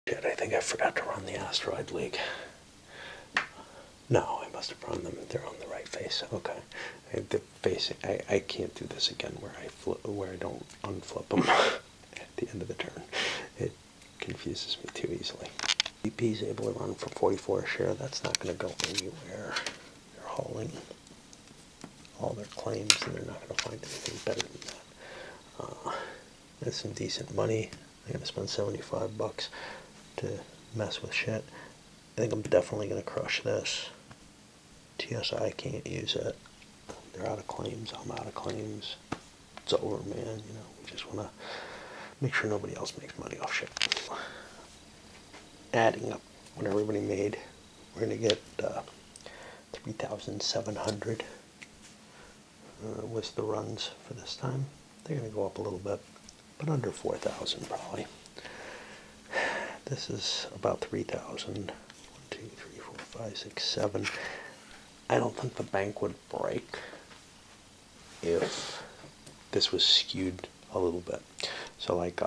Speaker 1: Shit, I think I forgot to run the Asteroid League. No, I must have run them. They're on the right face. Okay. I can't do this again where I don't unflip them at the end of the turn. It confuses me too easily. BP is able to run for 44 a share. That's not going to go anywhere. They're hauling all their claims, and they're not going to find anything better than that. That's some decent money. I'm going to spend 75 bucks to mess with shit. I think I'm definitely going to crush this. TSI can't use it. They're out of claims. I'm out of claims. It's over, man. You know, we just want to make sure nobody else makes money off shit. Adding up what everybody made, we're going to get 3,700 was the runs for this time. They're going to go up a little bit, but under 4,000 probably. This is about 3,000. 1, 2, 3, 4, 5, 6, 7. I don't think the bank would break if this was skewed a little bit. So like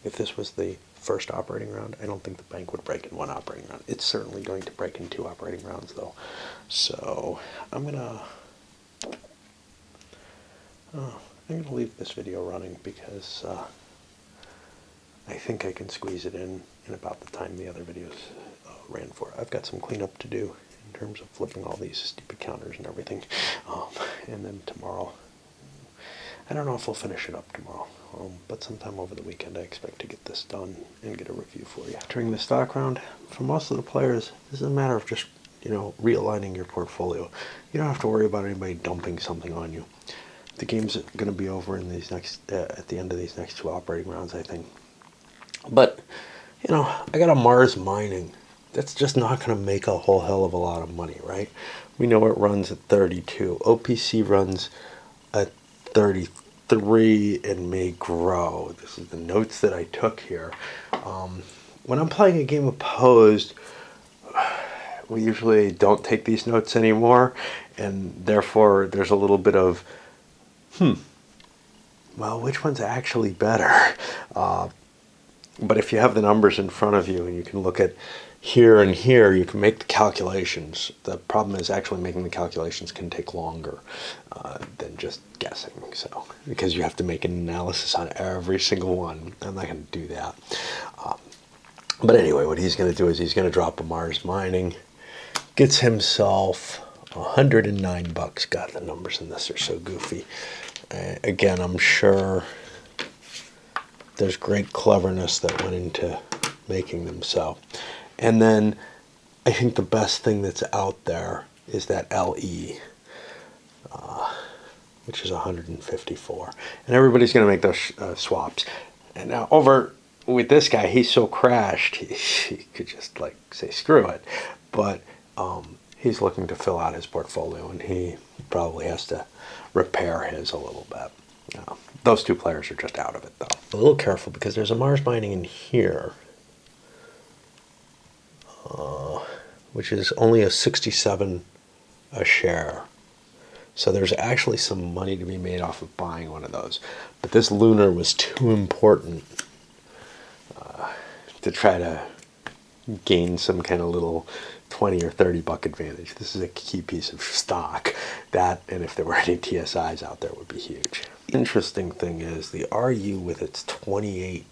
Speaker 1: if this was the first operating round, I don't think the bank would break in one operating round. It's certainly going to break in 2 operating rounds though. So I'm gonna leave this video running because I think I can squeeze it in about the time the other videos ran for. I've got some cleanup to do in terms of flipping all these stupid counters and everything. And then tomorrow, I don't know if we'll finish it up tomorrow, but sometime over the weekend I expect to get this done and get a review for you. During the stock round, for most of the players, this is a matter of just, you know, realigning your portfolio. You don't have to worry about anybody dumping something on you. The game's going to be over in these next at the end of these next 2 operating rounds, I think. But, you know, I got a Mars Mining. That's just not going to make a whole hell of a lot of money, right? We know it runs at 32. OPC runs at 33 and may grow. This is the notes that I took here. When I'm playing a game opposed, we usually don't take these notes anymore, and therefore there's a little bit of, well, which one's actually better? But if you have the numbers in front of you and you can look at here and here, you can make the calculations. The problem is actually making the calculations can take longer than just guessing. So, because you have to make an analysis on every single one. I'm not going to do that. But anyway, what he's going to do is he's going to drop a Mars Mining, gets himself 109 bucks. God, the numbers in this are so goofy. Again, I'm sure there's great cleverness that went into making them so. And then I think the best thing that's out there is that LE, which is 154. And everybody's going to make those swaps. And now over with this guy, he's so crashed, he could just like say screw it. But he's looking to fill out his portfolio, and he probably has to repair his a little bit. Those 2 players are just out of it, though. A little careful because there's a Mars Mining in here, which is only a 67 a share. So there's actually some money to be made off of buying one of those. But this lunar was too important to try to gain some kind of little 20 or 30 buck advantage. This is a key piece of stock. That, and if there were any TSIs out there, would be huge. The interesting thing is the RU with its 28,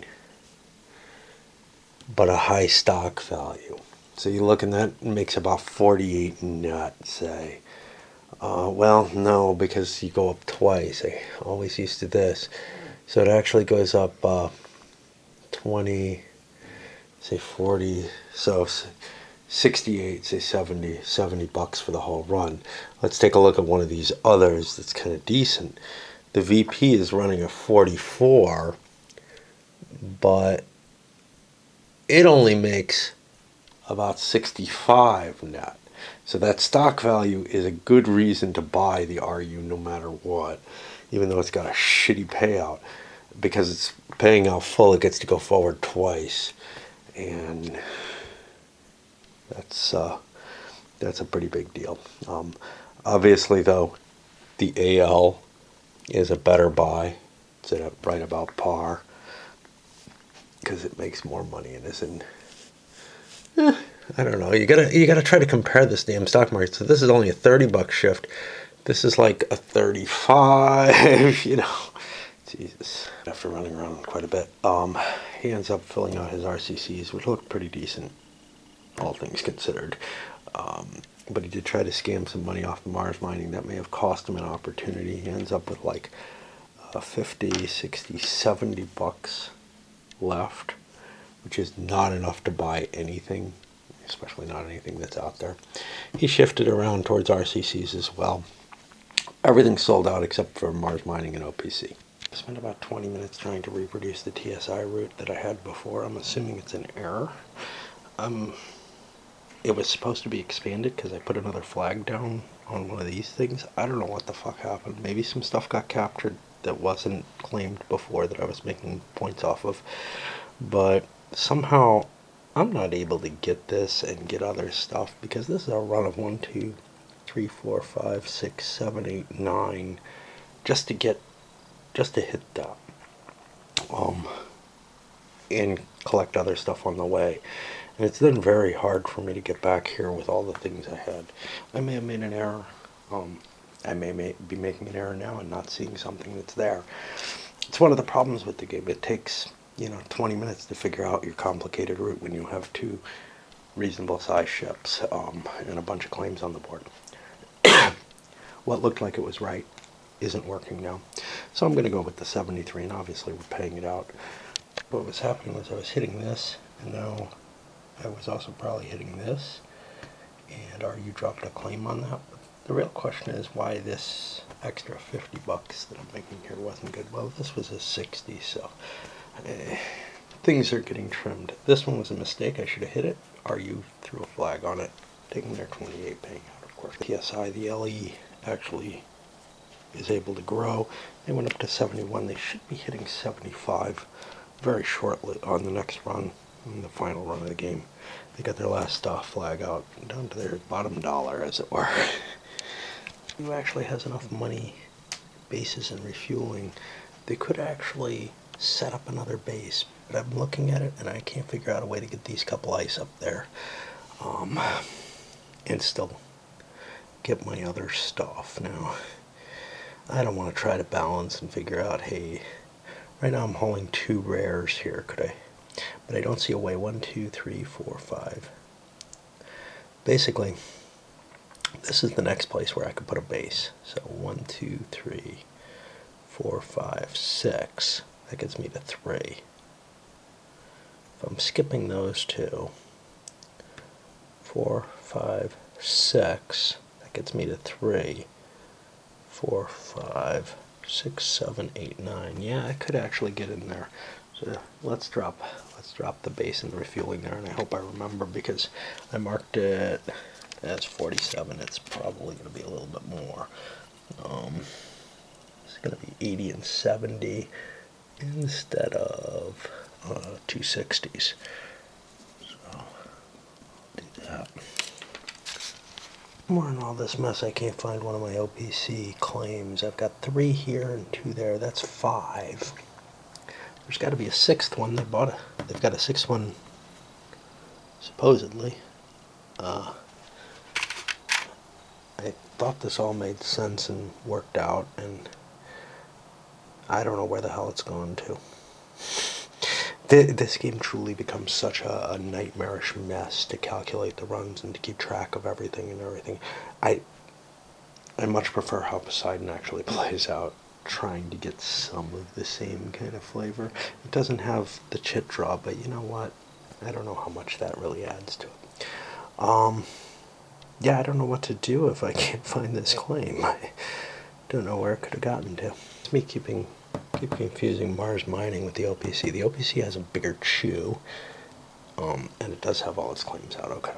Speaker 1: but a high stock value. So you look, and that makes about 48 net, say. Well, no, because you go up twice. I always used to this. So it actually goes up 20, say 40, so 68, say 70 bucks for the whole run. Let's take a look at one of these others that's kind of decent. The VP is running a 44, but it only makes about 65 net. So that stock value is a good reason to buy the RU no matter what, even though it's got a shitty payout. Because it's paying out full, it gets to go forward twice. And that's a pretty big deal. Obviously, though, the AL is a better buy. It's at right about par because it makes more money and isn't. I don't know. You gotta try to compare this damn stock market. So this is only a $30 shift. This is like a 35. You know, Jesus. After running around quite a bit, he ends up filling out his RCCs, which look pretty decent, all things considered. But he did try to scam some money off Mars Mining. That may have cost him an opportunity. He ends up with like 50, 60, 70 bucks left, which is not enough to buy anything, especially not anything that's out there. He shifted around towards RCCs as well. Everything's sold out except for Mars Mining and OPC. I spent about 20 minutes trying to reproduce the TSI route that I had before. I'm assuming it's an error. It was supposed to be expanded because I put another flag down on one of these things. I don't know what the fuck happened. Maybe some stuff got captured that wasn't claimed before that I was making points off of. But somehow I'm not able to get this and get other stuff because this is a run of 1, 2, 3, 4, 5, 6, 7, 8, 9 just to hit that. And collect other stuff on the way. And it's then very hard for me to get back here with all the things I had. I may have made an error. I may be making an error now and not seeing something that's there. It's one of the problems with the game. It takes, 20 minutes to figure out your complicated route when you have 2 reasonable sized ships and a bunch of claims on the board. What looked like it was right isn't working now. So I'm going to go with the 73, and obviously we're paying it out. What was happening was I was hitting this, and now I was also probably hitting this, and RU dropped a claim on that. The real question is why this extra 50 bucks that I'm making here wasn't good. Well, this was a 60, so things are getting trimmed. This one was a mistake. I should have hit it. RU threw a flag on it, taking their 28, paying out, of course. PSI, the LE actually is able to grow. They went up to 71. They should be hitting 75 very shortly on the next run, in the final run of the game. They got their last flag out, down to their bottom dollar, as it were. Who actually has enough money, bases and refueling, they could actually set up another base. But I'm looking at it and I can't figure out a way to get these couple ice up there, and still get my other stuff. Now, I don't want to try to balance and figure out, hey, right now I'm hauling 2 rares here, could I? But I don't see a way. 1, 2, 3, 4, 5. Basically, this is the next place where I could put a base. So 1, 2, 3, 4, 5, 6. That gets me to 3. If I'm skipping those 2, 4, 5, 6, that gets me to 3, 4, 5, 6, 7, 8, 9. Yeah, I could actually get in there. So let's drop the base and the refueling there, and I hope I remember because I marked it as 47. It's probably going to be a little bit more. It's going to be 80 and 70 instead of 260s. So I'll do that. More in all this mess, I can't find one of my OPC claims. I've got 3 here and 2 there. That's 5. There's got to be a 6th one. They've got a 6th one, supposedly. I thought this all made sense and worked out, and I don't know where the hell it's gone to. This game truly becomes such a nightmarish mess to calculate the runs and to keep track of everything and everything. I much prefer how Poseidon actually plays out, trying to get some of the same kind of flavor. It doesn't have the chit draw, but you know what? I don't know how much that really adds to it. Yeah, I don't know what to do if I can't find this claim. I don't know where it could have gotten to. It's me keep confusing Mars Mining with the OPC. The OPC has a bigger chew, and it does have all its claims out. Okay.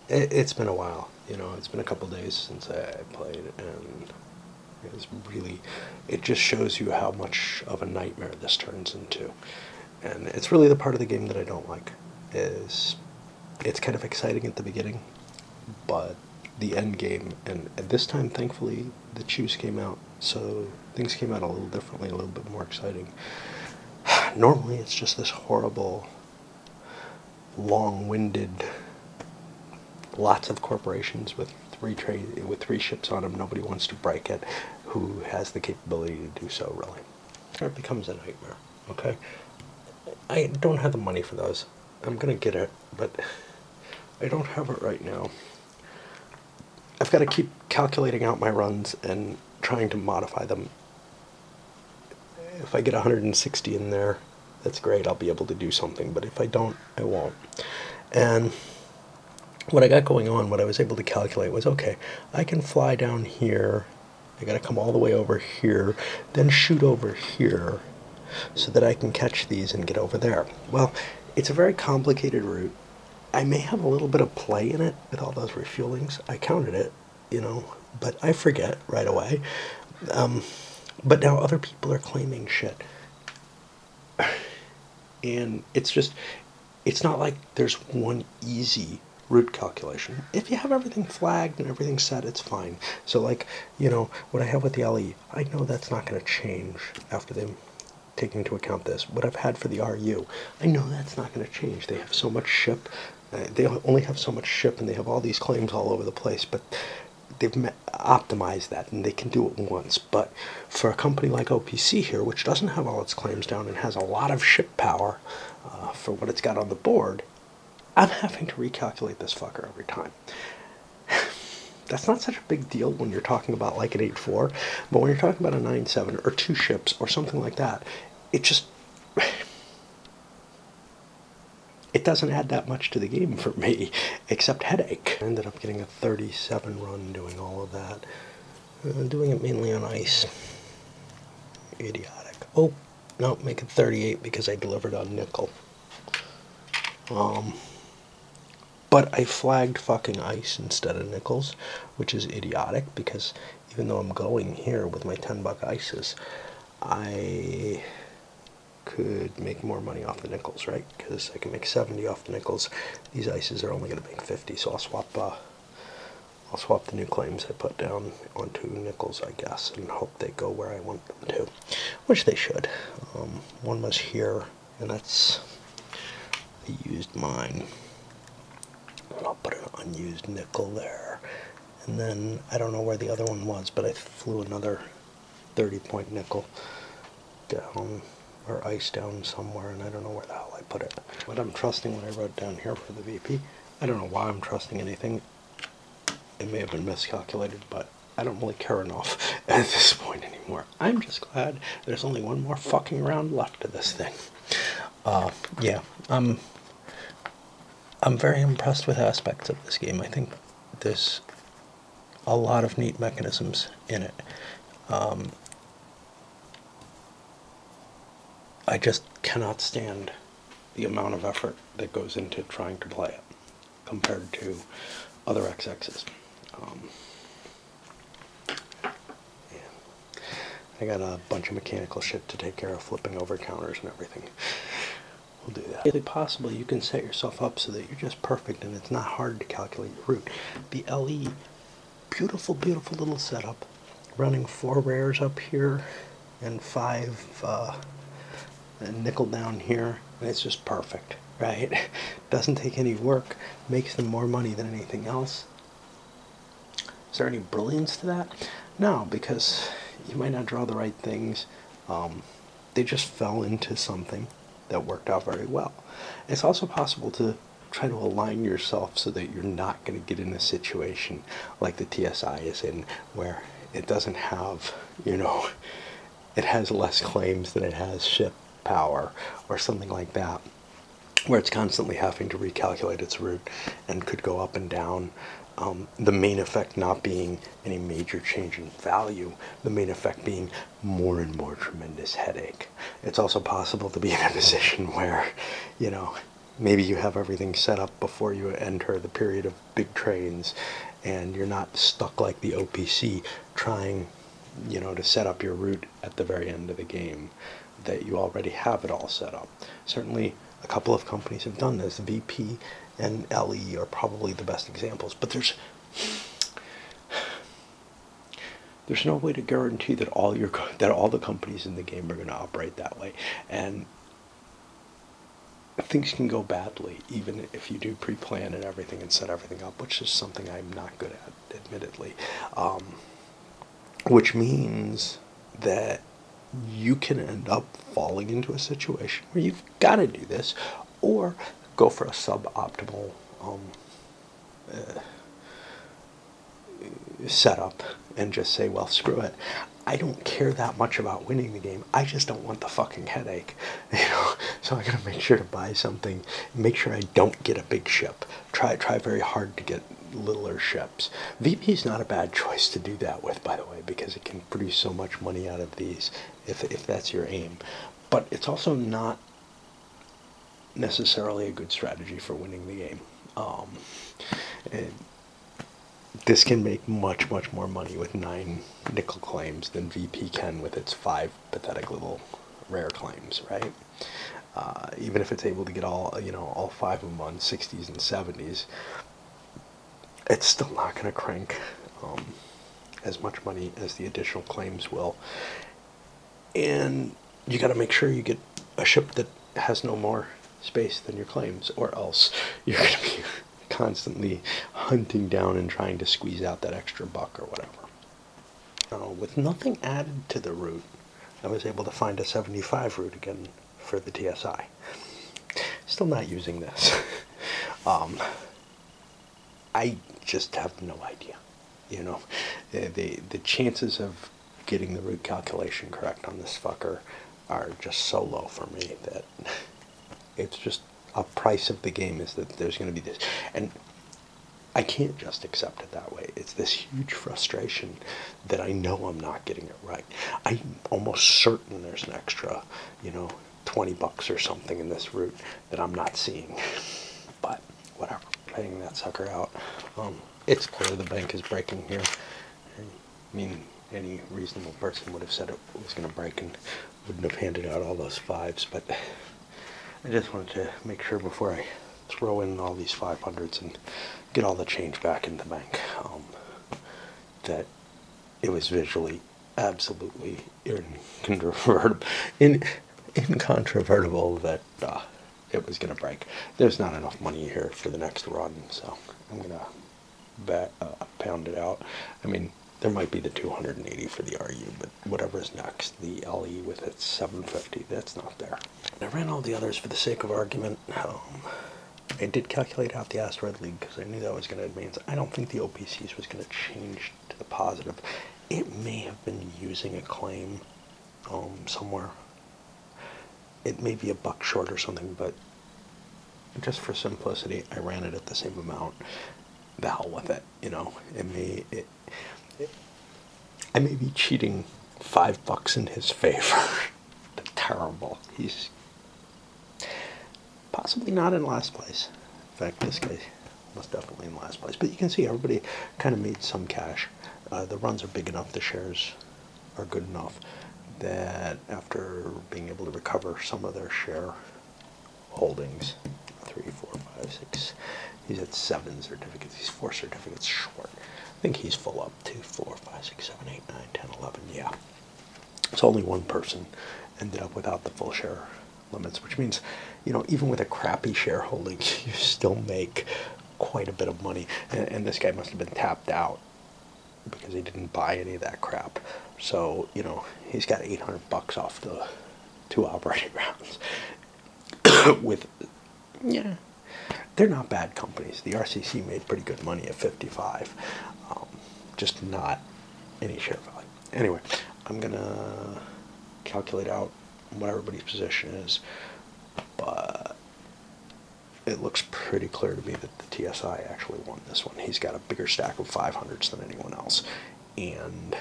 Speaker 1: It's been a while. You know, it's been a couple days since I played, and it's really, it just shows you how much of a nightmare this turns into. And it's really the part of the game that I don't like. Is it's kind of exciting at the beginning, but the end game, and this time thankfully the chews came out, so things came out a little differently, a little bit more exciting. Normally it's just this horrible, long-winded, lots of corporations with three ships on them, nobody wants to break it, who has the capability to do so, really. It becomes a nightmare, okay? I don't have the money for those. I'm gonna get it, but I don't have it right now. I've got to keep calculating out my runs and trying to modify them. If I get 160 in there, that's great, I'll be able to do something, but if I don't, I won't. And what I got going on, what I was able to calculate was, okay, I can fly down here, I gotta come all the way over here, then shoot over here, so that I can catch these and get over there. Well, it's a very complicated route. I may have a little bit of play in it with all those refuelings. I counted it, you know, but I forget right away. But now other people are claiming shit. And it's not like there's one easy route calculation. If you have everything flagged and everything set, it's fine. So like, you know, what I have with the LE, I know that's not going to change after them taking into account this. What I've had for the RU, I know that's not going to change. They have so much ship. They only have so much ship, and they have all these claims all over the place, but they've optimized that, and they can do it once. But for a company like OPC here, which doesn't have all its claims down and has a lot of ship power for what it's got on the board, I'm having to recalculate this fucker every time. That's not such a big deal when you're talking about like an 8-4, but when you're talking about a 9-7 or 2 ships or something like that, it just, it doesn't add that much to the game for me, except headache. I ended up getting a 37 run doing all of that. Doing it mainly on ice. Idiotic. Oh, no, make it 38 because I delivered on nickel. But I flagged fucking ice instead of nickels, which is idiotic because even though I'm going here with my $10 ices, I could make more money off the nickels, right? Because I can make 70 off the nickels. These ices are only going to make 50, so I'll swap the new claims I put down onto nickels, I guess, and hope they go where I want them to, which they should. One was here, and that's, I used mine. And I'll put an unused nickel there. And then, I don't know where the other one was, but I flew another 30-point nickel down, or ice down somewhere, and I don't know where the hell I put it. But I'm trusting what I wrote down here for the VP. I don't know why I'm trusting anything. It may have been miscalculated, but I don't really care enough at this point anymore. I'm just glad there's only one more fucking round left to this thing. Yeah, I'm very impressed with aspects of this game. I think there's a lot of neat mechanisms in it. I just cannot stand the amount of effort that goes into trying to play it compared to other XXs. Yeah. I got a bunch of mechanical shit to take care of, flipping over counters and everything. We'll do that. If it's possible, you can set yourself up so that you're just perfect and it's not hard to calculate your route. The LE, beautiful, beautiful little setup. Running 4 rares up here and 5 nickel down here, and it's just perfect, right? Doesn't take any work, makes them more money than anything else. Is there any brilliance to that? No, because you might not draw the right things. They just fell into something that worked out very well. It's also possible to try to align yourself so that you're not going to get in a situation like the TSI is in, where it doesn't have, you know, it has less claims than it has ship, power or something like that, where it's constantly having to recalculate its route and could go up and down. The main effect not being any major change in value, the main effect being more and more tremendous headache. It's also possible to be in a position where, you know, maybe you have everything set up before you enter the period of big trains and you're not stuck like the OPC trying, you know, to set up your route at the very end of the game, that you already have it all set up. Certainly a couple of companies have done this. VP and LE are probably the best examples, but there's no way to guarantee that all the companies in the game are going to operate that way, and things can go badly even if you do pre-plan and everything and set everything up, which is something I'm not good at, admittedly. Which means that you can end up falling into a situation where you've got to do this, or go for a suboptimal setup and just say, well, screw it. I don't care that much about winning the game. I just don't want the fucking headache, you know. So I gotta make sure to buy something, make sure I don't get a big ship. Try very hard to get littler ships. VP is not a bad choice to do that with, by the way, because it can produce so much money out of these if that's your aim. But it's also not necessarily a good strategy for winning the game. And this can make much more money with 9 nickel claims than VP can with its 5 pathetic little rare claims, right? Even if it's able to get all, you know, all 5 of them on 60s and 70s, it's still not going to crank as much money as the additional claims will. And you got to make sure you get a ship that has no more space than your claims, or else you're going to be constantly hunting down and trying to squeeze out that extra buck or whatever. With nothing added to the route, I was able to find a 75 route again for the TSI. Still not using this. I just have no idea. You know, the chances of getting the route calculation correct on this fucker are just so low for me that it's just a price of the game is that there's going to be this, and I can't just accept it that way. It's this huge frustration that I know I'm not getting it right. I'm almost certain there's an extra, you know, 20 bucks or something in this route that I'm not seeing, but whatever. Paying that sucker out. It's clear the bank is breaking here. I mean, any reasonable person would have said it was going to break and wouldn't have handed out all those 5s, but I just wanted to make sure before I throw in all these 500s and get all the change back in the bank, that it was visually absolutely incontrovertible that it was going to break. There's not enough money here for the next run, so I'm going to pound it out. I mean, there might be the 280 for the RU, but whatever's next, the LE with its 750, that's not there. I ran all the others for the sake of argument. I did calculate out the Asteroid League because I knew that was going to advance. I don't think the OPCs was going to change to the positive. It may have been using a claim somewhere. It may be a buck short or something, but just for simplicity, I ran it at the same amount. The hell with it, you know. I may be cheating $5 in his favor. Terrible. He's possibly not in last place. In fact, this guy was definitely in last place. But you can see everybody kind of made some cash. The runs are big enough, the shares are good enough that after being able to recover some of their share holdings, 3, 4, 5, 6, he's at 7 certificates, he's 4 certificates short. I think he's full up to 4, 5, 6, 7, 8, 9, 10, 11, yeah. So only one person ended up without the full share limits, which means, you know, even with a crappy shareholding, you still make quite a bit of money. And this guy must have been tapped out because he didn't buy any of that crap. So, you know, he's got $800 off the 2 operating rounds. With, yeah, they're not bad companies. The RCC made pretty good money at 55, just not any share value. Anyway, I'm gonna calculate out what everybody's position is, but it looks pretty clear to me that the TSI actually won this one. He's got a bigger stack of 500s than anyone else, and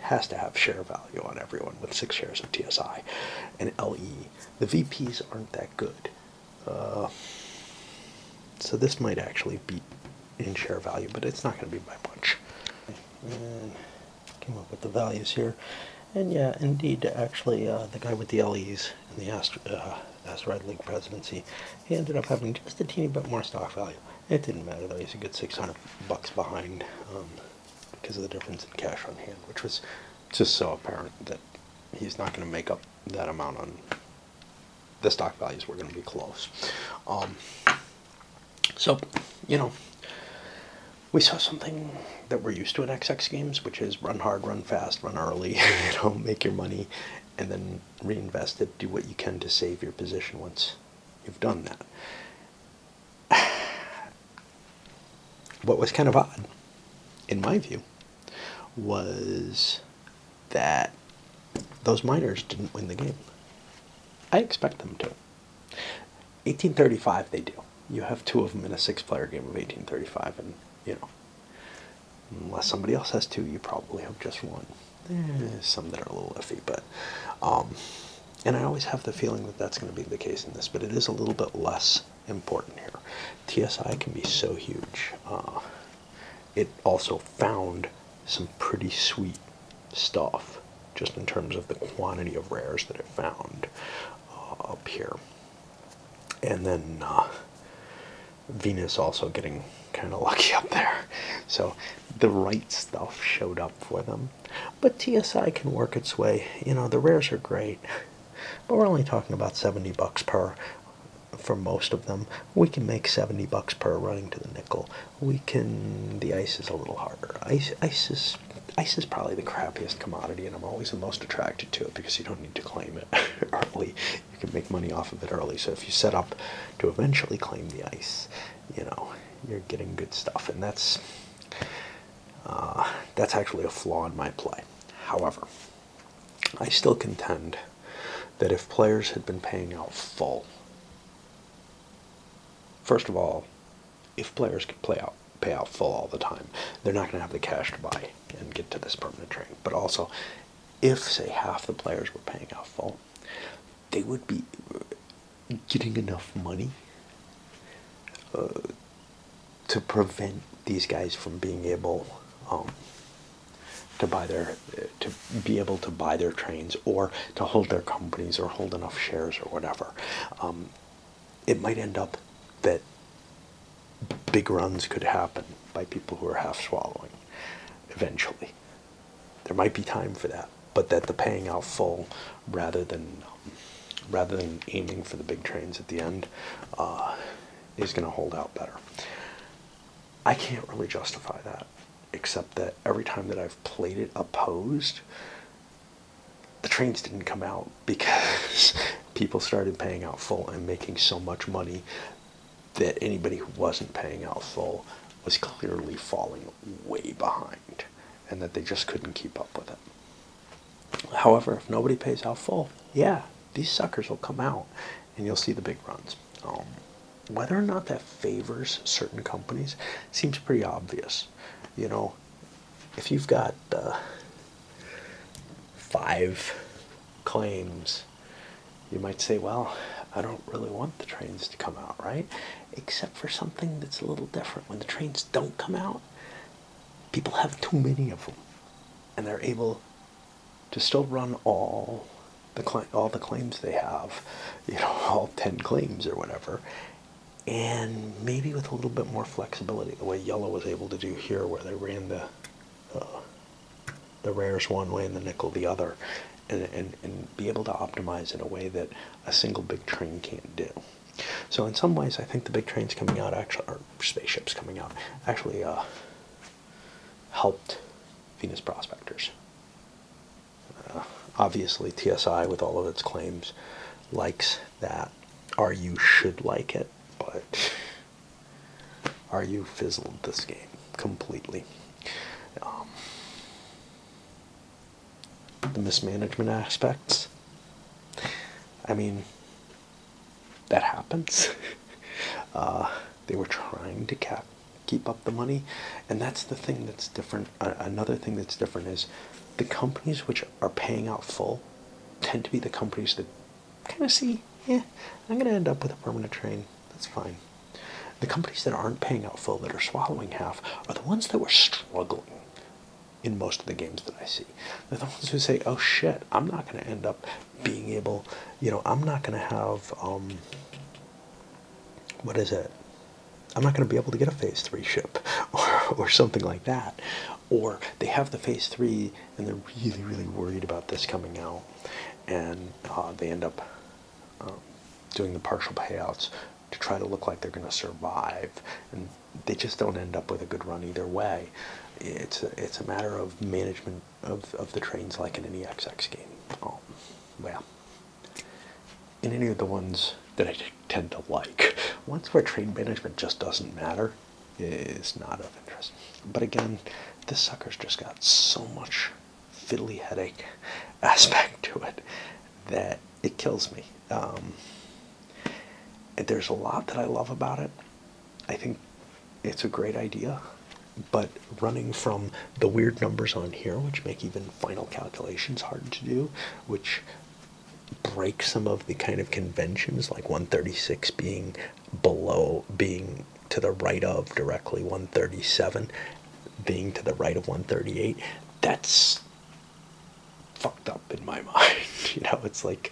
Speaker 1: has to have share value on everyone with 6 shares of TSI. And LE, the VPs aren't that good. So this might actually beat in share value, but it's not going to be by much. And came up with the values here. And yeah, indeed, actually, the guy with the LEs in the Asteroid League presidency, he ended up having just a teeny bit more stock value. It didn't matter though, he's a good $600 behind because of the difference in cash on hand, which was just so apparent that he's not going to make up that amount on the stock values. We're going to be close. So, you know, we saw something that we're used to in XX Games, which is run hard, run fast, run early, you know, make your money, and then reinvest it, do what you can to save your position once you've done that. What was kind of odd, in my view, was that those miners didn't win the game. I expect them to. 1835 they do. You have 2 of them in a 6-player game of 1835, and, you know, unless somebody else has 2, you probably have just 1. There's some that are a little iffy, but, and I always have the feeling that that's going to be the case in this, but it is a little bit less important here. TSI can be so huge. It also found some pretty sweet stuff, just in terms of the quantity of rares that it found up here. And then Venus also getting kind of lucky up there. So the right stuff showed up for them. But TSI can work its way. You know, the rares are great, but we're only talking about $70 per for most of them. We can make $70 per running to the nickel. We can, the ice is a little harder. Ice is probably the crappiest commodity, and I'm always the most attracted to it because you don't need to claim it early. You can make money off of it early. So if you set up to eventually claim the ice, you know, you're getting good stuff, and that's actually a flaw in my play. However, I still contend that if players had been paying out full, first of all, if players could pay out full all the time, they're not going to have the cash to buy and get to this permanent train. But also, if, say, half the players were paying out full, they would be getting enough money to prevent these guys from being able to be able to buy their trains, or to hold their companies, or hold enough shares, or whatever. It might end up that big runs could happen by people who are half swallowing eventually. There might be time for that, but that the paying out full rather than aiming for the big trains at the end is going to hold out better. I can't really justify that, except that every time that I've played it opposed, the trains didn't come out because people started paying out full and making so much money that anybody who wasn't paying out full was clearly falling way behind, and that they just couldn't keep up with it. However, if nobody pays out full, yeah, these suckers will come out, and you'll see the big runs. Whether or not that favors certain companies seems pretty obvious. You know, if you've got 5 claims, you might say, well, I don't really want the trains to come out, right? Except for something that's a little different. When the trains don't come out, people have too many of them, and they're able to still run all the claims they have, you know, all 10 claims or whatever, and maybe with a little bit more flexibility, the way Yellow was able to do here, where they ran the rares one way and the nickel the other, and be able to optimize in a way that a single big train can't do. So in some ways, I think the big trains coming out, actually, or spaceships coming out, actually helped Venus Prospectors. Obviously, TSI, with all of its claims, likes that. RU should like it, but RU fizzled this game completely. The mismanagement aspects, I mean, that happens. They were trying to keep up the money, and that's the thing that's different. Another thing that's different is the companies which are paying out full tend to be the companies that kind of see, yeah, I'm going to end up with a permanent train. That's fine. The companies that aren't paying out full, that are swallowing half, are the ones that were struggling in most of the games that I see. They're the ones who say, oh shit, I'm not going to end up being able, I'm not going to have, what is it? I'm not going to be able to get a Phase 3 ship or something like that. Or they have the Phase 3 and they're really, really worried about this coming out. And they end up doing the partial payouts to try to look like they're going to survive. And they just don't end up with a good run either way. It's a matter of management of the trains, like in any XX game. Well, in any of the ones that I tend to like, ones where train management just doesn't matter is not of interest. But again, this sucker's just got so much fiddly headache aspect to it that it kills me. There's a lot that I love about it. I think it's a great idea, but running from the weird numbers on here, which make even final calculations hard to do, which break some of the kind of conventions, like 136 being to the right of directly 137 being to the right of 138, that's fucked up in my mind. It's like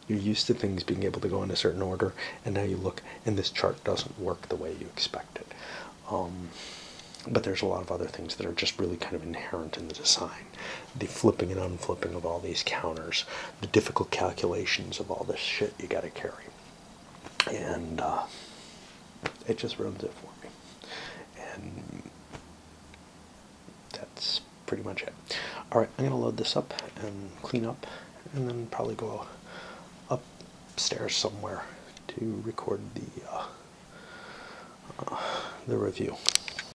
Speaker 1: you're used to things being able to go in a certain order, and now you look and this chart doesn't work the way you expect it. But there's a lot of other things that are just really kind of inherent in the design. The flipping and unflipping of all these counters, the difficult calculations of all this shit you gotta carry. And it just ruins it for me. And that's pretty much it. Alright, I'm gonna load this up and clean up, and then probably go upstairs somewhere to record the review.